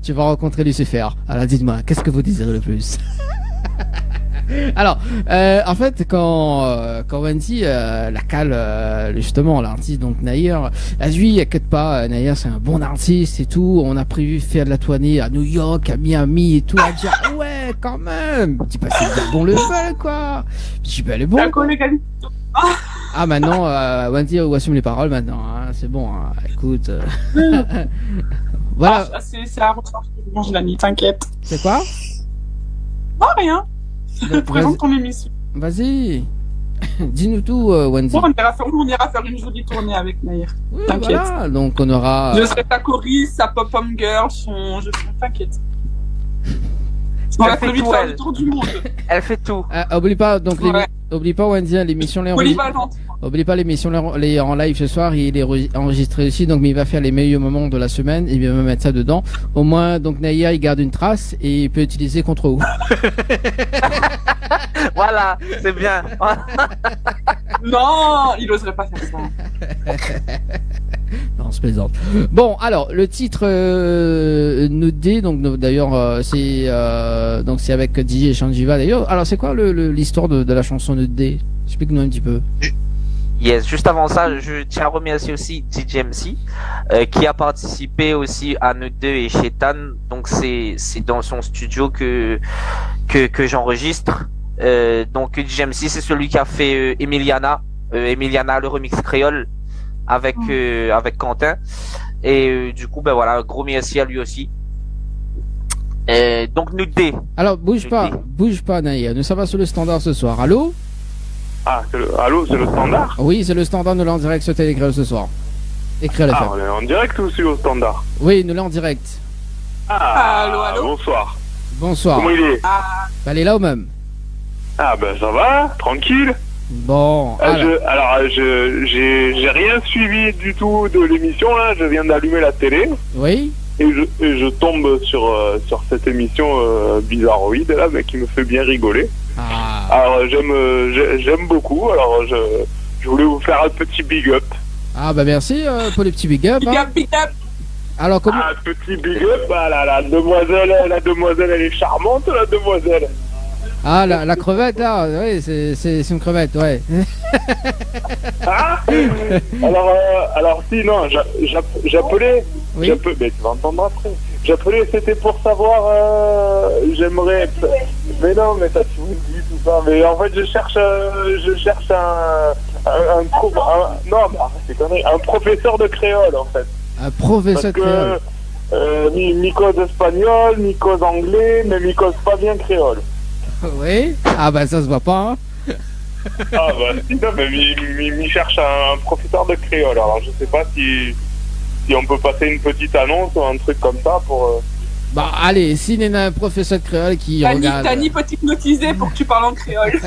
Tu vas rencontrer Lucifer. Alors, dites-moi, qu'est-ce que vous désirez le plus? Alors, en fait, quand Wendy la cale justement l'artiste, donc Naïr, lui, inquiète pas, Naïr c'est un bon artiste et tout. On a prévu faire de la tournée à New York, à Miami et tout. À dire ouais, quand même. Je dis pas c'est bien bon le fait quoi. Je dis bah elle est bon. Ah maintenant, Wendy assume les paroles maintenant. Hein, c'est bon. Hein, écoute. Voilà. C'est à recherche de mange la nuit, t'inquiète. C'est quoi? Non, rien. Présente ton émission. Vas-y. Dis-nous tout, Wendy. Bon, on ira faire une jolie tournée avec Naïr. Oui, t'inquiète. Voilà, donc on aura. Je serai ta choriste, sa pop-up girl, t'inquiète. On va très vite faire le tour du monde. Elle fait tout. Oublie pas, donc oublie pas Wendy, l'émission Oublie pas l'émission en live ce soir, il est enregistré aussi, donc mais il va faire les meilleurs moments de la semaine, il va mettre ça dedans. Au moins, donc Naïa il garde une trace et il peut utiliser contre vous. Voilà, c'est bien. Non, il oserait pas faire ça. Non, on se plaisante. Bon, alors le titre Nude Day, donc d'ailleurs c'est avec DJ Sanjiva d'ailleurs. Alors c'est quoi l'histoire de la chanson Nude Day? Explique-nous un petit peu. Yes, juste avant ça, je tiens à remercier aussi DJ MC qui a participé aussi à Nude Day et Shaitan. Donc c'est dans son studio que j'enregistre. Donc DJ MC c'est celui qui a fait Emiliana le remix créole avec Quentin et du coup ben voilà, gros merci à lui aussi. Donc Nude Day. Alors bouge pas Naïa, nous sommes sur le standard ce soir. Allô? Ah, allô, c'est le standard? Oui, c'est le standard de l'en direct sur Télé Créole ce soir. et Créole FM. Ah, on est en direct ou sur au standard? Oui, nous là en direct. Ah, Allô, allô. bonsoir. Bonsoir. Comment il est? Bah, elle est là ou même? Ah, ben ça va, tranquille. Bon, j'ai rien suivi du tout de l'émission, là. Je viens d'allumer la télé. Oui. Et je tombe sur cette émission bizarroïde, là, mais qui me fait bien rigoler. Alors, j'aime beaucoup. Alors, je voulais vous faire un petit big up. Ah, bah merci pour les petits big up. Big up, big up. Alors, comment... Ah, petit big up, la demoiselle, elle est charmante, la demoiselle. Ah, la crevette, là, oui, c'est une crevette, ouais. Ah alors si, non, j'appelais... Oui. Mais tu vas entendre après. J'appelais, c'était pour savoir... j'aimerais... Mais non, mais ça, tu vous dis tout ça. Mais en fait, je cherche non, mais arrête, c'est connerie. Un professeur de créole, en fait. Un professeur de créole. Mycose espagnol, mycose anglais, mais mycose pas bien créole. Oui. Ah, bah ça se voit pas, hein. Ah, bah si, non, mais il cherche un professeur de créole. Alors, je sais pas si on peut passer une petite annonce ou un truc comme ça pour... Bah, allez, si il y a un professeur de créole qui regarde... Tani peut t'hypnotiser pour que tu parles en créole.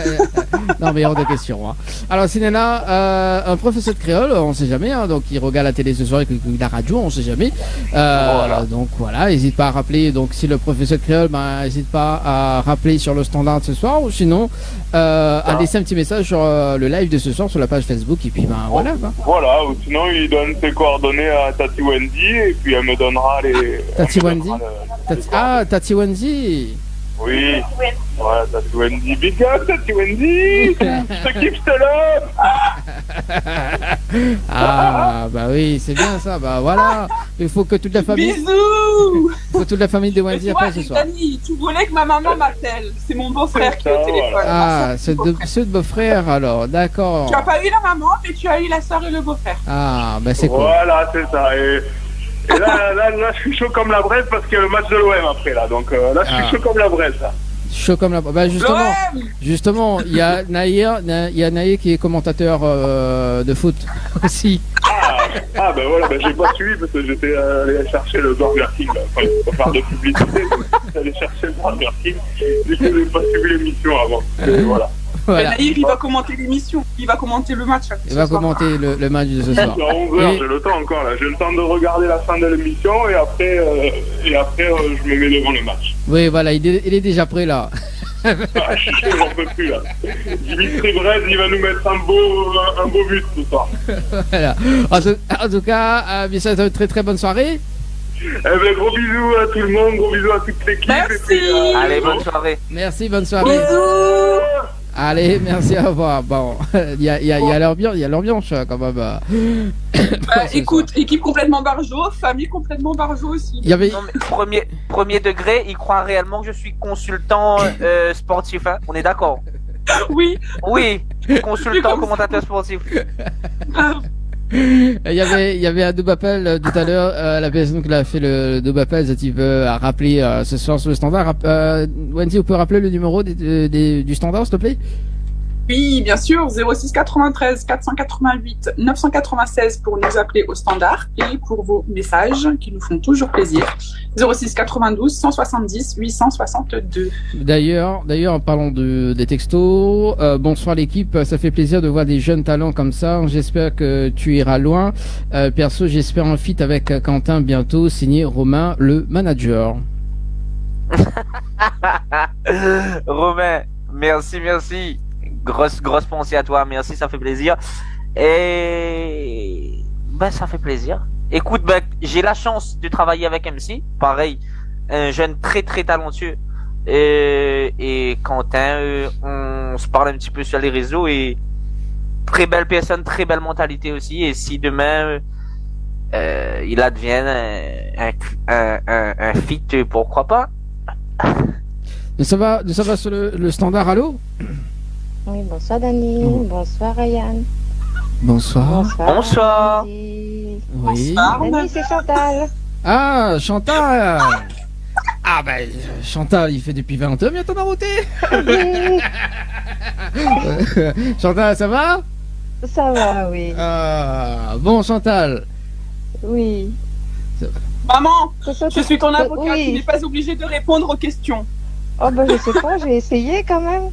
Non, mais hors de question. Hein. Alors, si Nena, un professeur de créole, on sait jamais, hein, donc il regarde la télé ce soir et la radio, on sait jamais. Voilà. Donc voilà, n'hésite pas à rappeler. Donc, si le professeur de créole, n'hésite pas à rappeler sur le standard ce soir, ou sinon, à laisser un petit message sur le live de ce soir sur la page Facebook, et puis voilà. Quoi. Voilà, ou sinon, il donne ses coordonnées à Tati Wendy, et puis elle me donnera les. Tati Wendy. Tati Wendy. Oui, voilà, Tati Wendy. Big up, Tati Wendy. Je te kiffe, je te love. Ah, bah oui, c'est bien ça. Bah voilà, il faut que toute la famille. Bisous. Il faut toute la famille de Wendy après ce soir. Tani, tu voulais que ma maman m'appelle. C'est mon beau-frère qui est au téléphone. Ah, c'est de beau-frère alors, d'accord. Tu n'as pas eu la maman, mais tu as eu la soeur et le beau-frère. Ah, bah c'est cool. Voilà, c'est ça. Et là, je suis chaud comme la braise parce qu'il y a le match de l'OM après, là. Donc là, je suis chaud comme la braise, là. Chaud comme la... Bah justement, il y a Naïr qui est commentateur de foot aussi. Ah ben voilà, j'ai pas suivi parce que j'étais allé chercher le Burger King, là. Enfin, pour faire de publicité, j'étais allé chercher le Burger King. Du coup, j'ai pas suivi l'émission avant. Voilà. Voilà. Naïr, il va commenter l'émission, il va commenter le match. Il va commenter le match de ce soir. À 11h, j'ai le temps encore là. J'ai le temps de regarder la fin de l'émission et après, je me mets devant le match. Oui, voilà, il est déjà prêt là. J'en peux plus là. Dimitri Brez, il va nous mettre un beau but ce soir. Voilà. En tout cas, bien ça, une très très bonne soirée. Gros bisous à tout le monde, gros bisous à toute l'équipe. Merci. Allez, bonne soirée. Merci, bonne soirée. Bisous. Allez, merci, au revoir. Bon, il y a l'ambiance quand même. Écoute, équipe complètement barjo, famille complètement barjo aussi. Non, mais premier degré, il croit réellement que je suis consultant sportif, hein. On est d'accord? Oui. Oui, consultant, commentateur sportif. Il y avait un double appel tout à l'heure. La personne qui a fait le double appel, si tu veux rappeler ce soir sur le standard. Wendy, on peut rappeler le numéro du standard, s'il te plaît? Oui, bien sûr, 06 93 488 996 pour nous appeler au standard et pour vos messages qui nous font toujours plaisir. 06 92 170 862. D'ailleurs, en parlant des textos, bonsoir l'équipe, ça fait plaisir de voir des jeunes talents comme ça. J'espère que tu iras loin. Perso, j'espère un feat avec Quentin bientôt, signé Romain, le manager. Romain, merci. Grosse pensée à toi, merci, ça fait plaisir. Et ça fait plaisir. Écoute, j'ai la chance de travailler avec MC, pareil, un jeune très très talentueux. Et Quentin, on se parle un petit peu sur les réseaux et très belle personne, très belle mentalité aussi. Et si demain il advient un feat, pourquoi pas? Ça va sur le standard, allô? Oui, bonsoir Dani, bonsoir Ryan. Bonsoir. Bonsoir. Oui. Dani, c'est Chantal. Ah, Chantal. Ah Chantal, il fait depuis 20 ans, viens t'en arrêter. Chantal, ça va? Ça va, oui. Bon, Chantal, Oui. Maman, je suis ton avocat, oui. tu n'es pas obligée de répondre aux questions. Oh bah je sais pas, j'ai essayé quand même.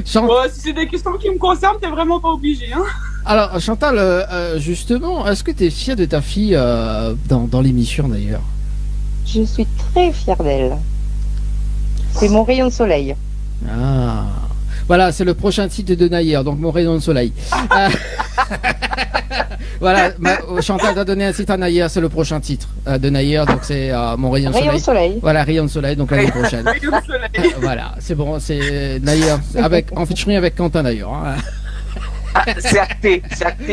Si c'est des questions qui me concernent, t'es vraiment pas obligée. Hein. Alors Chantal, justement, est-ce que tu es fière de ta fille dans l'émission d'ailleurs? Je suis très fière d'elle. C'est mon rayon de soleil. Ah, voilà, c'est le prochain titre de Naïr, donc mon rayon de soleil. Voilà, Chantal t'a donné un titre à Naïr, c'est le prochain titre de Naïr, donc c'est mon rayon de soleil. Rayon de soleil. Voilà, rayon de soleil, donc l'année prochaine. Rayon de soleil. Voilà, c'est bon, c'est Naïr, en featuring avec Quentin d'ailleurs. Hein. C'est acté,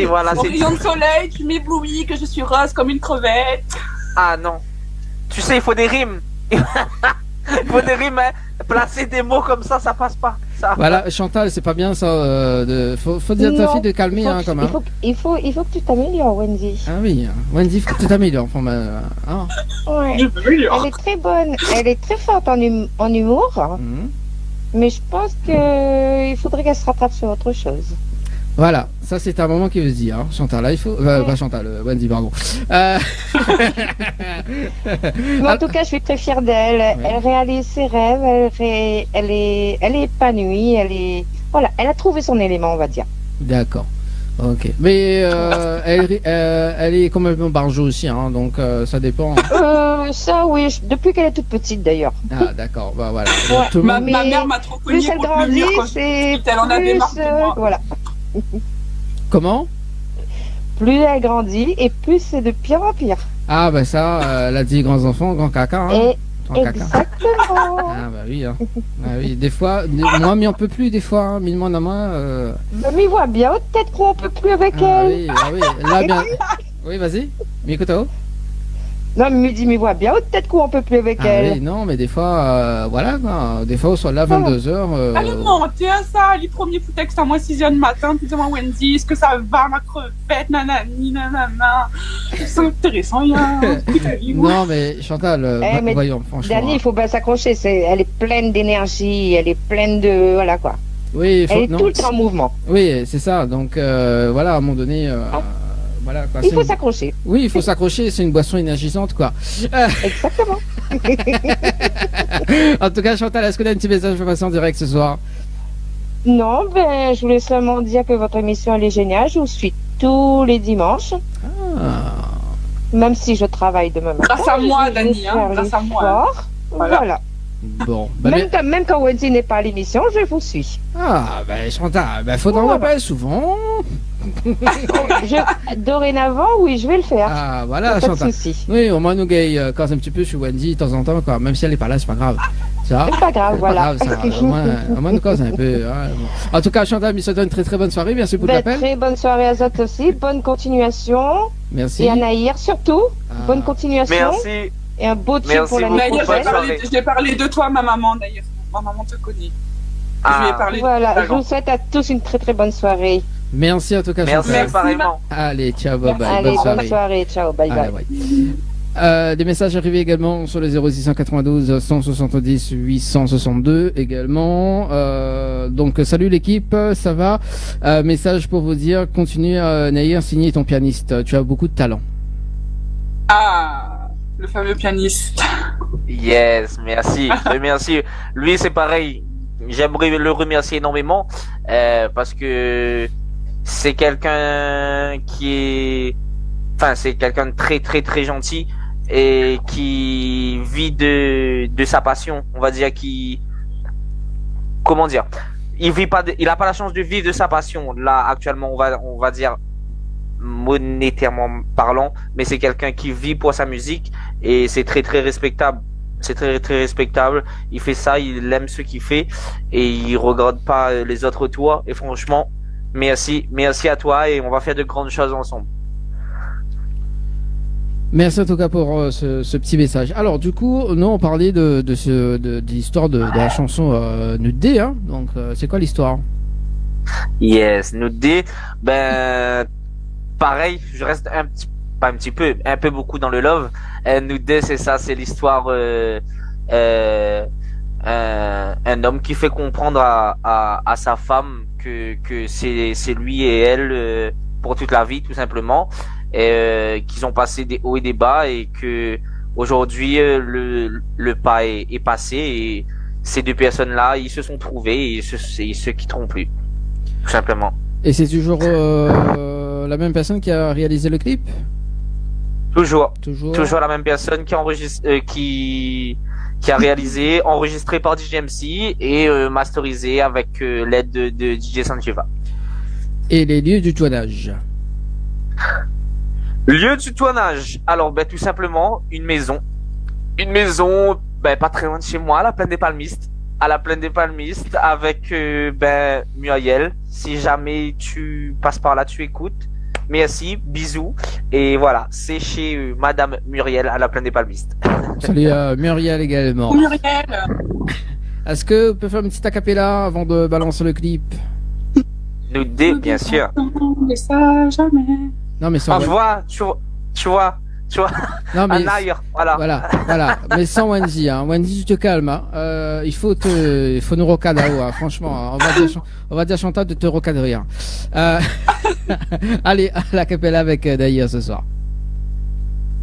voilà. Mon rayon de soleil, tu m'éblouis, que je suis rose comme une crevette. Ah non. Tu sais, il faut des rimes. Il faut des rimes, hein. Placer des mots comme ça passe pas. Ça. Voilà, Chantal, c'est pas bien ça. Faut dire à ta fille de calmer quand même. Il faut que tu t'améliores, Wendy. Ah oui, Wendy, faut que tu t'améliores. Ouais. Elle est très bonne, elle est très forte en humour. Mais je pense qu'il faudrait qu'elle se rattrape sur autre chose. Voilà, ça c'est un moment qui veut se dire, hein. Chantal, là il faut. Pas Chantal, Wendy, pardon. Mais en tout cas, je suis très fière d'elle. Ouais. Elle réalise ses rêves, elle est épanouie, elle a trouvé son élément, on va dire. D'accord. Ok. Mais elle est complètement barjot aussi, hein, donc ça dépend. Ça oui, depuis qu'elle est toute petite d'ailleurs. Ah d'accord, bah voilà. Ouais. Ma mère m'a trop connue. Plus elle grandit, c'est elle en a des marques de moi. Voilà. Comment? Plus elle grandit et plus c'est de pire en pire. Ah bah ça, elle a dit grands enfants, grand caca. Hein. Exactement. Ah bah oui, hein. Ah oui, des fois, moi m'y en peut plus des fois, hein. Mille moins à moi. Mais voit bien, peut-être qu'on peut plus avec elle. Ah oui, là bien. Oui, vas-y, Mikoto. Non, mais me dit, mais voit bien, peut-être qu'on peut plus avec elle. Oui, non, mais des fois, voilà, des fois, on soit là 22h. Allez, monter à ça, les premiers textes à moi 6h du matin, puis dis-moi Wendy, est-ce que ça va, ma crevette, nanani, nanana. C'est intéressant, il y a Non, mais Chantal, voyons, franchement. Dani, il faut pas s'accrocher, elle est pleine d'énergie, elle est pleine de. Voilà quoi. Oui, elle est tout le temps en mouvement. Oui, c'est ça, donc voilà, à un moment donné. Voilà, quoi. Il faut s'accrocher. Oui, il faut s'accrocher, c'est une boisson énergisante, quoi. Exactement. En tout cas, Chantal, est-ce que tu as un petit message pour passer en direct ce soir? Non, je voulais seulement dire que votre émission elle est géniale. Je vous suis tous les dimanches. Même si je travaille demain matin. Grâce à moi, Dani, grâce à moi. Voilà. Bon, même quand Wendy n'est pas à l'émission, je vous suis. Ah, Chantal, faudra en rappeler souvent. Dorénavant, oui, je vais le faire. Ah, voilà, pas Chantal. de souci. Oui, au moins nous gagne quand un petit peu sur Wendy de temps en temps, quoi. Même si elle est pas là, c'est pas grave. Ça, c'est pas grave, voilà. Pas grave, ça, au moins nous cause un peu. Hein. En tout cas, Chantal, il se donne une très très bonne soirée. Merci pour l'appel. Très bonne soirée à Zot aussi. Bonne continuation. Merci. Et à Naïr surtout. Bonne continuation. Merci. Et un beau tube pour la prochaine. J'ai parlé de toi, ma maman d'ailleurs. Ma maman te connaît. Je lui ai parlé. Voilà, je vous souhaite à tous une très très bonne soirée. Merci en tout cas. Merci pareillement. Allez, ciao, bye bye. Allez, bonne soirée, ciao, bye bye. Des messages arrivés également sur le 0692 170 862 également. Donc salut l'équipe, ça va. Message pour vous dire, continue Naïr, signer ton pianiste. Tu as beaucoup de talent. Ah, le fameux pianiste. Yes, merci. Merci. Lui c'est pareil. J'aimerais le remercier énormément parce que c'est quelqu'un c'est quelqu'un de très très très gentil et qui vit de sa passion, on va dire, il a pas la chance de vivre de sa passion là actuellement, on va dire monétairement parlant, mais c'est quelqu'un qui vit pour sa musique et c'est très très respectable. C'est très très respectable. Il fait ça, il aime ce qu'il fait et il regarde pas les autres autour. Et franchement, merci à toi et on va faire de grandes choses ensemble. Merci en tout cas pour ce petit message. Alors du coup, nous on parlait de l'histoire de la chanson Nude D, hein. Donc c'est quoi l'histoire? Yes, Nude D. Pareil, je reste un peu beaucoup dans le love. Nude D, c'est ça, c'est l'histoire un homme qui fait comprendre à sa femme que c'est lui et elle pour toute la vie, tout simplement. qu'ils ont passé des hauts et des bas et que aujourd'hui le pas est passé et ces deux personnes-là, ils se sont trouvés et ils se quitteront plus, tout simplement. Et c'est toujours la même personne qui a réalisé le clip? Toujours la même personne qui enregistre, qui a réalisé, enregistré par DJ MC et masterisé avec l'aide de DJ Sanjeva. Et les lieux du tournage? Lieu du tournage, alors tout simplement une maison pas très loin de chez moi, à la plaine des Palmistes, avec Muriel. Si jamais tu passes par là, tu écoutes. Merci, bisous. Et voilà, c'est chez Madame Muriel à la plaine des Palmistes. Salut Muriel également. Muriel. Est-ce que vous pouvez faire une petite acapella avant de balancer le clip? Nous deux, bien sûr. Mais ça, jamais. Non mais sans. Tu vois. Non mais. Voilà. Mais sans Wendy, hein. Wendy, tu te calmes, hein. Il faut nous recadrer, hein. Franchement, on va dire Chantal de te recadrer, hein. Allez, à la capella avec Daïa ce soir.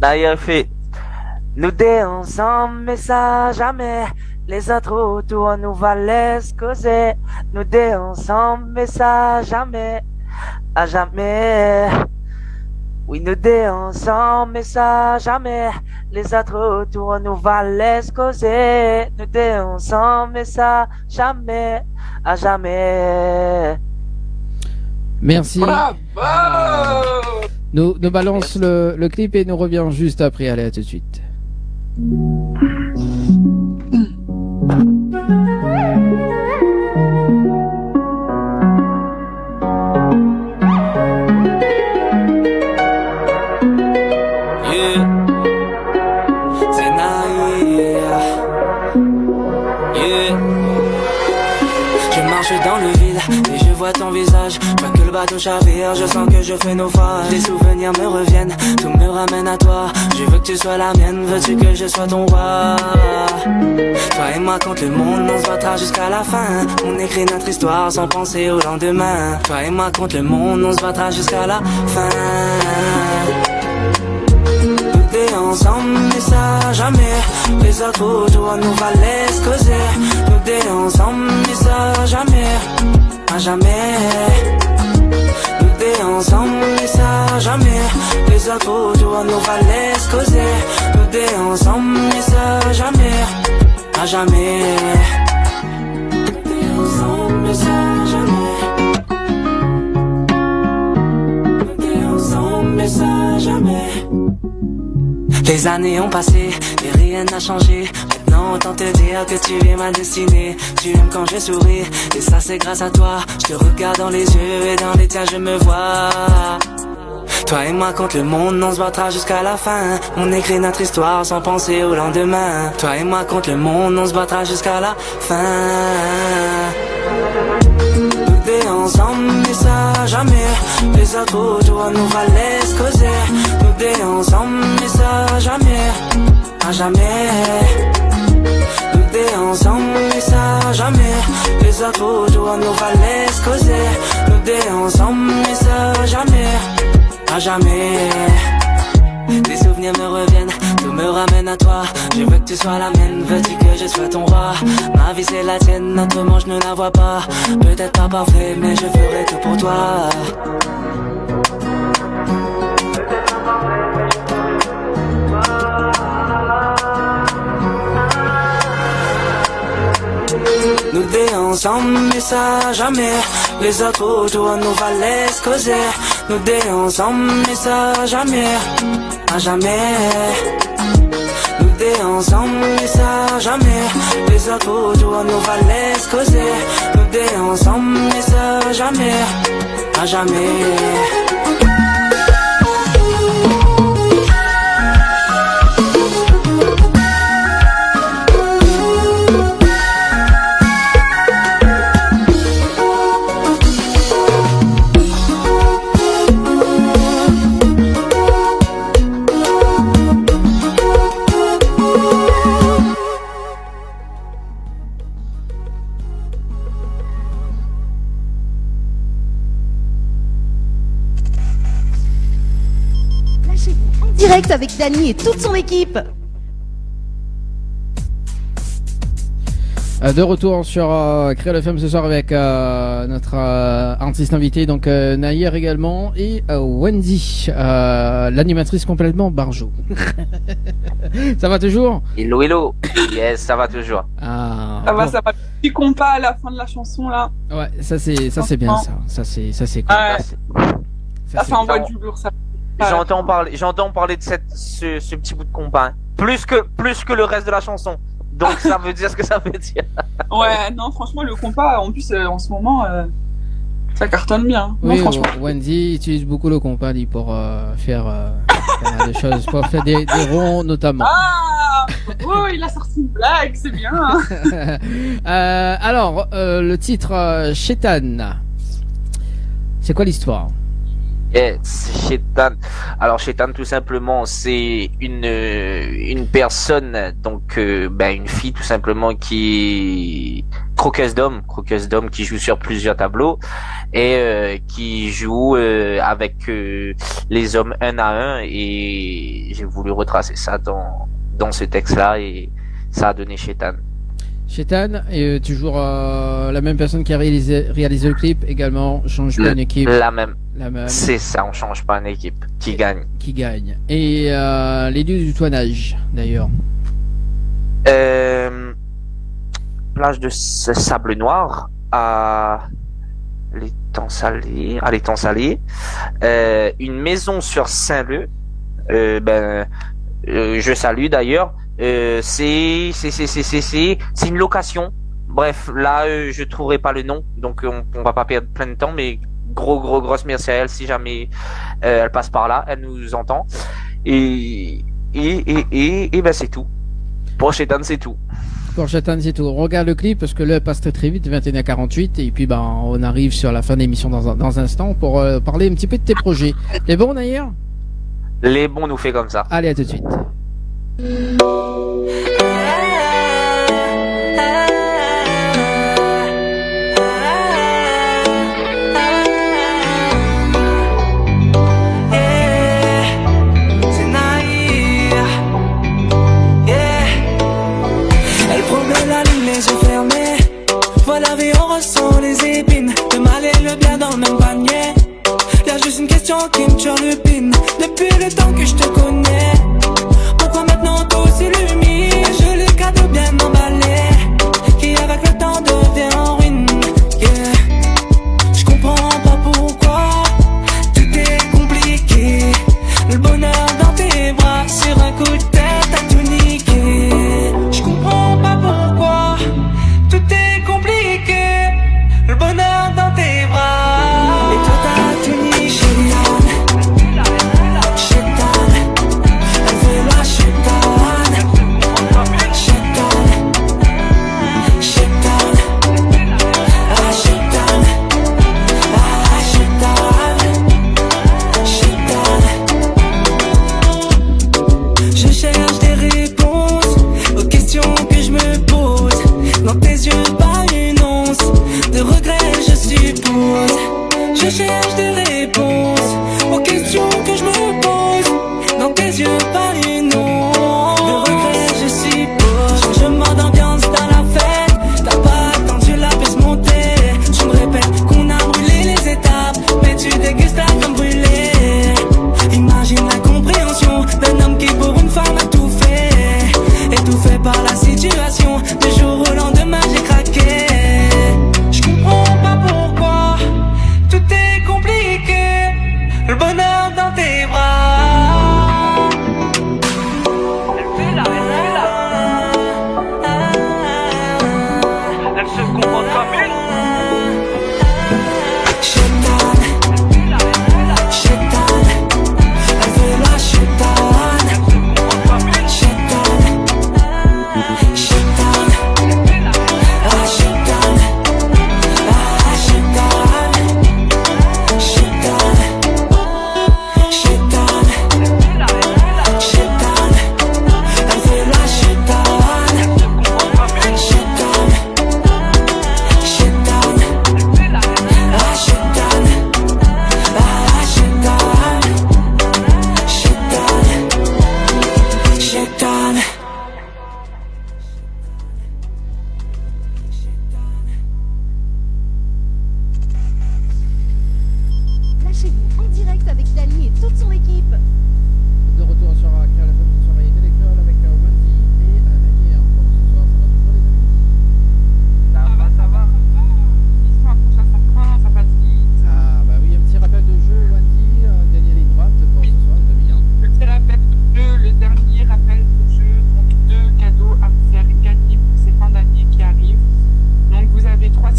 Daïa fait. Nous deux ensemble, mais ça jamais. Les autres autour nous va laisser causer. Nous deux ensemble, mais ça jamais. À jamais. Oui, nous deux ensemble, mais ça jamais. Les autres autour nous va laisser causer. Nous deux ensemble, mais ça jamais. À jamais. Merci. Bravo. Nous balance le clip et nous revient juste après. Allez, à tout de suite. Dans le vide et je vois ton visage. Je vois que le bateau chavire, je sens que je fais naufrage. Les souvenirs me reviennent, tout me ramène à toi. Je veux que tu sois la mienne, veux-tu que je sois ton roi? Toi et moi contre le monde, on se battra jusqu'à la fin. On écrit notre histoire sans penser au lendemain. Toi et moi contre le monde, on se battra jusqu'à la fin. Ensemble, mais ça jamais. Les autres autour nous va laisser causer. Nous deux ensemble, mais ça jamais. À jamais. Nous deux ensemble, mais ça jamais. Les autres autour nous va laisser causer. Nous deux ensemble, mais ça jamais. À jamais. Nous deux ensemble, mais ça jamais. Nous deux ensemble, mais ça jamais. Les années ont passé et rien n'a changé. Maintenant autant te dire que tu es ma destinée. Tu aimes quand je souris et ça c'est grâce à toi. Je te regarde dans les yeux et dans les tiens je me vois. Toi et moi contre le monde, on se battra jusqu'à la fin. On écrit notre histoire sans penser au lendemain. Toi et moi contre le monde, on se battra jusqu'à la fin. Nous deux ensemble, mais ça jamais. Les autres autour nous va laisser causer. Nous deux ensemble, mais ça jamais. À jamais. Nous deux ensemble, mais ça jamais. Les autres autour nous va laisser causer. Nous deux ensemble, mais ça jamais. À jamais. Tes souvenirs me reviennent, tout me ramène à toi. Je veux que tu sois la mienne, veux-tu que je sois ton roi? Ma vie c'est la tienne, autrement je ne la vois pas. Peut-être pas parfait, mais je ferai tout pour toi. Nous deux ensemble, mais ça jamais. Les autres autour nous va laisser causer. Nous deux ensemble, mais ça jamais. À jamais. Nous deux ensemble, mais ça jamais. Les autres autour nous va laisser causer. Nous deux ensemble, mais ça jamais. À jamais. direct avec Dany et toute son équipe. De retour sur Créole FM ce soir avec notre artiste invité, donc Naïr également, et Wendy, l'animatrice complètement barjo. Ça va toujours? Hello, hello. Yes, ça va toujours. Ah, ça va. Petit compas à la fin de la chanson là. Ouais, ça c'est bien ça. Ça c'est cool. Ouais. Ça envoie du lourd. Ça. J'entends parler de ce petit bout de compas. Hein. Plus que le reste de la chanson. Donc ça veut dire ce que ça veut dire. Ouais, non, franchement, le compas, en plus, en ce moment, ça cartonne bien. Oui, non, franchement. Wendy utilise beaucoup le compas pour faire des choses, pour faire des ronds notamment. Ah, oh, il a sorti une blague, c'est bien. Alors, le titre Shaitan, c'est quoi l'histoire? Shaitan. Alors Shaitan, tout simplement, c'est une personne, donc une fille tout simplement qui croqueuse d'homme qui joue sur plusieurs tableaux et qui joue avec les hommes un à un, et j'ai voulu retracer ça dans ce texte-là et ça a donné Shaitan. Shaitan, et toujours la même personne qui a réalisé le clip également, change pas une équipe. La même. C'est ça, on change pas une équipe. Qui gagne. Et les lieux du tournage, d'ailleurs. Plage de Sable Noir à l'étang salé. Une maison sur Saint-Leu. Je salue d'ailleurs. C'est une location. Bref, là, je trouverai pas le nom, donc on va pas perdre plein de temps, mais grosse merci à elle si jamais elle passe par là, elle nous entend. Et c'est tout. Pour Shaitan, c'est tout. Pour Shaitan, c'est tout. On regarde le clip parce que l'heure passe très vite, 21h48, et puis on arrive sur la fin de l'émission dans un instant pour parler un petit peu de tes projets. Les bons d'ailleurs? Les bons, nous fait comme ça. Allez, à tout de suite. La vie, on ressent les épines. Le mal et le bien dans le même panier. Y'a juste une question qui me turlupine. Depuis le temps que je te connais, pourquoi maintenant toi aussi lui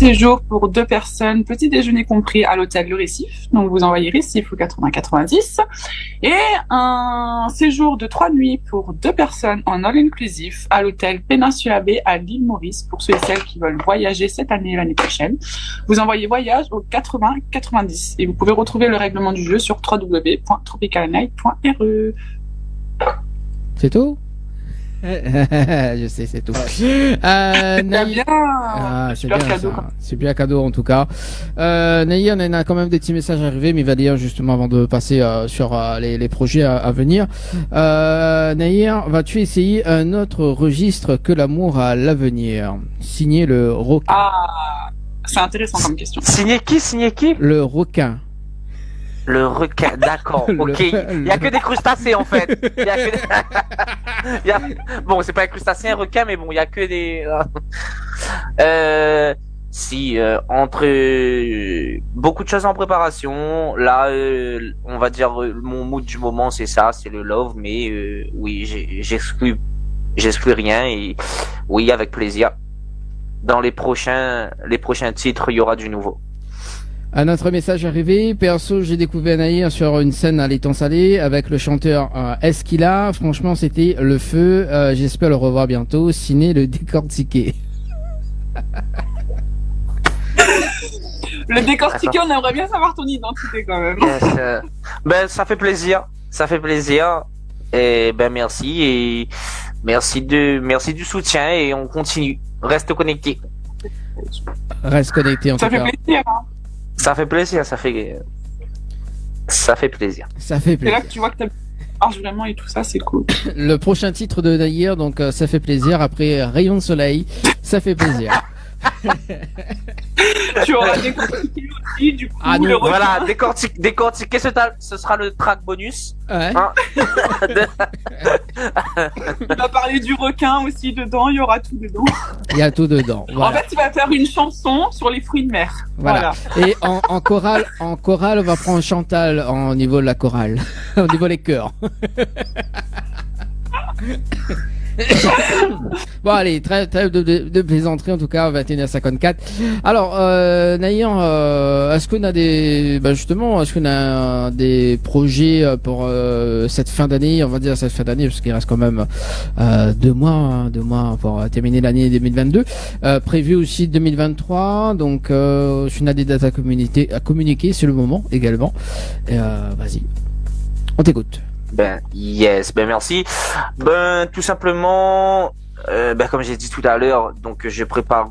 séjour pour 2 personnes, petit déjeuner compris à l'hôtel Le Récif. Donc vous envoyez Récif au 80-90. Et un séjour de 3 nuits pour 2 personnes en all inclusif à l'hôtel Péninsula Bay à l'île Maurice pour ceux et celles qui veulent voyager cette année et l'année prochaine. Vous envoyez voyage au 80-90 et vous pouvez retrouver le règlement du jeu sur www.tropicalnight.re. C'est tout? Je sais, c'est tout. Naïa, c'est bien cadeau. C'est bien cadeau en tout cas. Naïa, on a quand même des petits messages arrivés, mais il va dire justement avant de passer sur les projets à venir. Naïa, vas-tu essayer un autre registre que l'amour à l'avenir? Signé le requin. Ah, c'est intéressant comme question. Signé qui? Le requin. Le requin, d'accord, ok. Il y a que des crustacés en fait. Bon, c'est pas un crustacé, un requin, mais bon, il y a que des. Entre beaucoup de choses en préparation, là, on va dire mon mood du moment, c'est ça, c'est le love, mais oui, j'exclus rien et oui, avec plaisir. Dans les prochains titres, il y aura du nouveau. Un autre message arrivé. Perso, j'ai découvert Naïr sur une scène à l'étang salé avec le chanteur Esquila. Franchement, c'était le feu. J'espère le revoir bientôt. Ciné le décortiqué. Le décortiqué, on aimerait bien savoir ton identité quand même. Yes, ben, ça fait plaisir. Et ben merci et merci du soutien et on continue. Reste connecté. Reste connecté en tout cas. Ça fait plaisir. Hein. Ça fait plaisir. C'est là que tu vois que tu marches vraiment et tout ça, c'est cool. Le prochain titre de Naïr, donc ça fait plaisir. Après Rayon de soleil, ça fait plaisir. Tu auras décortiqué aussi, du coup. Ah non, voilà, décortiquer, ce sera le track bonus. Ouais. Hein. On va parler du requin aussi dedans, il y aura tout dedans. Il y a tout dedans. Voilà. En fait, tu vas faire une chanson sur les fruits de mer. Voilà. Et en chorale, on va prendre Chantal au niveau de la chorale, au niveau des chœurs. Bon allez, trêve de plaisanterie en tout cas, 21h54. Alors Naïr, est-ce qu'on a des projets pour cette fin d'année, on va dire cette fin d'année parce qu'il reste quand même 2 mois pour terminer l'année 2022, prévu aussi 2023, donc on a des dates à communiquer, c'est le moment également. Vas-y, on t'écoute. Ben merci. Ben tout simplement, comme j'ai dit tout à l'heure, donc je prépare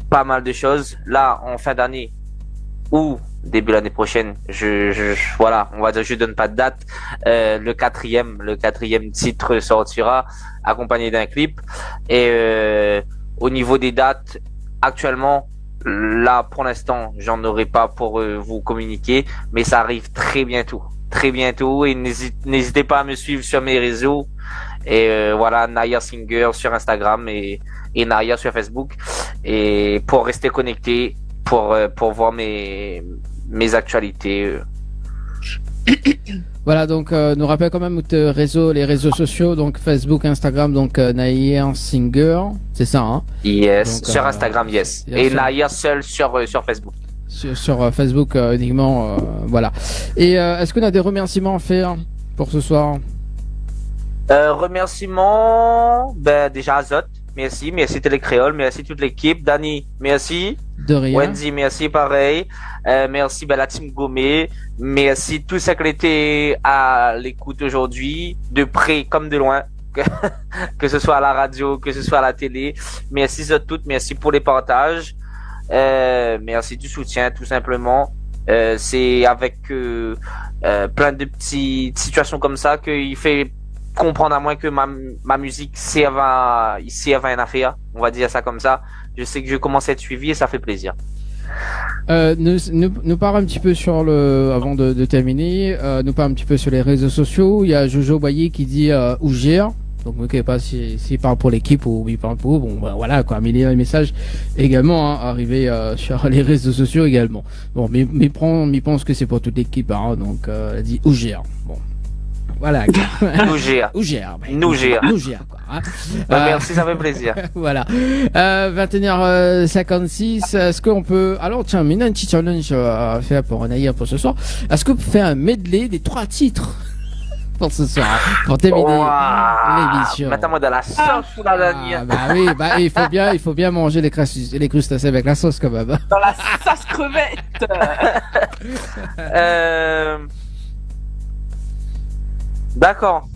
pas mal de choses. Là, en fin d'année ou début l'année prochaine, voilà, on va dire, je donne pas de date. Le quatrième titre sortira accompagné d'un clip. Et au niveau des dates, actuellement, là pour l'instant, j'en aurai pas pour vous communiquer, mais ça arrive très bientôt et n'hésitez pas à me suivre sur mes réseaux et voilà, Naïr Singer sur Instagram et Naïr sur Facebook et pour rester connecté pour voir mes actualités. Voilà, donc nous rappelle quand même les réseaux sociaux, donc Facebook, Instagram, donc Naïr Singer, c'est ça, hein? Yes, donc, sur Instagram, yes. Et Naïr seul sur Facebook. Sur Facebook uniquement, voilà. Et est-ce qu'on a des remerciements à faire pour ce soir? Remerciements, déjà Azot, merci Télécréole, merci toute l'équipe, Dani, merci. De rien. Wendy, merci pareil. Merci la team Gomé, merci tous ceux qui étaient à l'écoute aujourd'hui, de près comme de loin. Que ce soit à la radio, que ce soit à la télé. Merci à toutes, merci pour les partages. Merci du soutien tout simplement. C'est avec plein de petites situations comme ça qu'il fait comprendre à moi que ma musique c'est avant une affaire, on va dire ça comme ça. Je sais que je commence à être suivi et ça fait plaisir. Nous parle un petit peu avant de terminer, nous parle un petit peu sur les réseaux sociaux. Il y a Jojo Boyer qui dit Ougère. Donc je ne sais pas s'il parle pour l'équipe ou il parle pour bon voilà quoi, mais il y a un message également arrivé sur les réseaux sociaux également. Bon, mais pense que c'est pour toute l'équipe, donc elle dit Ougère. Bon, Voilà. Nougère. Nougère, quoi. Hein. Merci, ça fait plaisir. Voilà. 21h56. Est-ce qu'on peut... Alors, tiens, mais un petit challenge à faire pour Naïa pour ce soir. Est-ce que vous pouvez faire un medley des 3 titres pour ce soir, pour terminer l'émission? Mettez-moi de la sauce sous la dernière. Bah oui, il faut bien manger les crustacés avec la sauce quand même. Dans la sauce crevette. D'accord.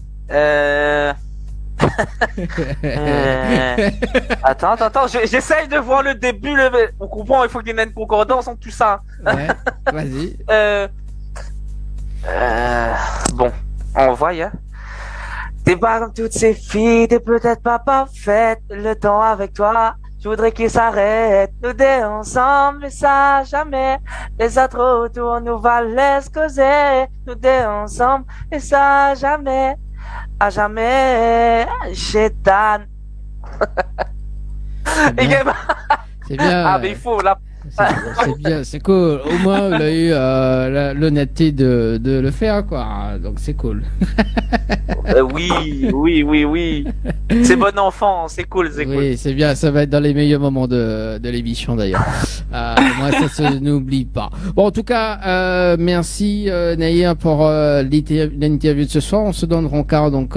Attends, j'essaye de voir le début. On comprend, il faut qu'il y ait une concordance entre tout ça. Ouais, vas-y. Bon, on voit, hein. T'es pas comme toutes ces filles, t'es peut-être pas parfaite. Le temps avec toi, je voudrais qu'il s'arrête. Nous deux ensemble, mais ça jamais. Les autres autour nous va laisser causer. Nous deux ensemble, et ça jamais. À jamais, chétan. C'est bien. Ah, mais il faut là. C'est bien, c'est cool. Au moins, il a eu l'honnêteté de le faire, quoi. Donc, c'est cool. Oui. C'est bon enfant, c'est cool. Oui, c'est bien. Ça va être dans les meilleurs moments de l'émission, d'ailleurs. Moi, ça se n'oublie pas. Bon, en tout cas, merci Naïa pour l'interview de ce soir. On se donne rencard donc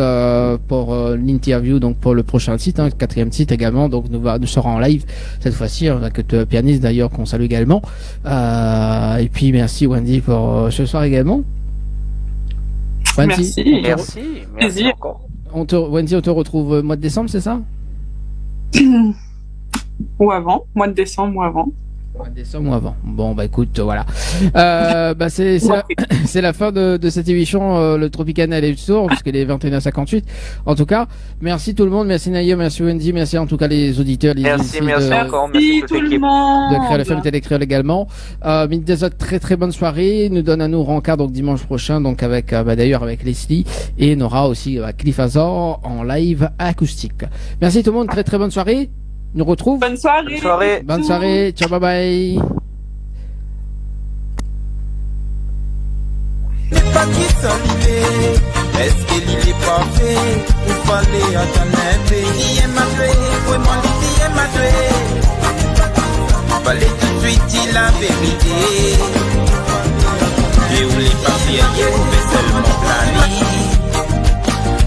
pour l'interview, donc pour le prochain site, 4e site également. Donc, nous serons en live cette fois-ci. On a que deux pianistes d'ailleurs qu'on salue également. Et puis merci Wendy pour ce soir également. Wendy, Merci encore. Wendy, on te retrouve au mois de décembre, c'est ça? Ou avant, mois de décembre ou avant. Décembre ou avant. Bon, bah écoute, voilà. C'est la fin de cette émission, le Tropicana est tour, puisqu'il est 21h58. En tout cas, merci tout le monde, merci Naïa, merci Wendy, merci en tout cas les auditeurs, merci encore, merci tout le monde. De Créole FM, Télécréole également. Des autres très bonne soirée. Nous donne à nous rencard donc dimanche prochain, donc avec d'ailleurs avec Leslie et Nora aussi Cliff Azor en live acoustique. Merci tout le monde, très bonne soirée. Nous retrouve. Bonne soirée. Bonne soirée. Ciao, bye bye. Pas qui s'enliver, est-ce qu'il est parfait? Il fallait attendre un peu. Il est madré, vraiment il est madré. Fallait tout de suite dire la vérité. Et où les papiers, il pouvait seulement planer.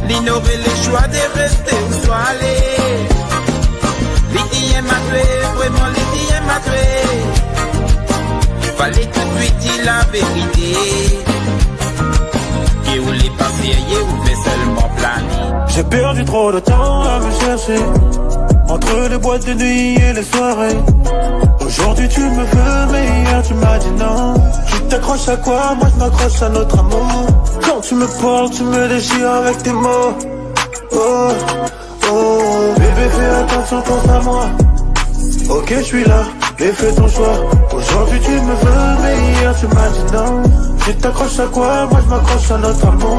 L'ignorer les choix de rester où soit aller. L'idée est madré, vraiment l'idée est madré. Fallait tout de suite dire la vérité. Et où les papiers, où fait seulement planer. J'ai perdu trop de temps à me chercher entre les boîtes de nuit et les soirées. Aujourd'hui tu me veux, mais hier tu m'as dit non. Tu t'accroches à quoi? Moi je m'accroche à notre amour. Quand tu me parles, tu me déchires avec tes mots. Oh. Bébé, fais attention, pense à moi. Ok, je suis là, mais fais ton choix. Aujourd'hui tu me veux, mais hier tu m'as dit non. Tu t'accroches à quoi? Moi je m'accroche à notre amour.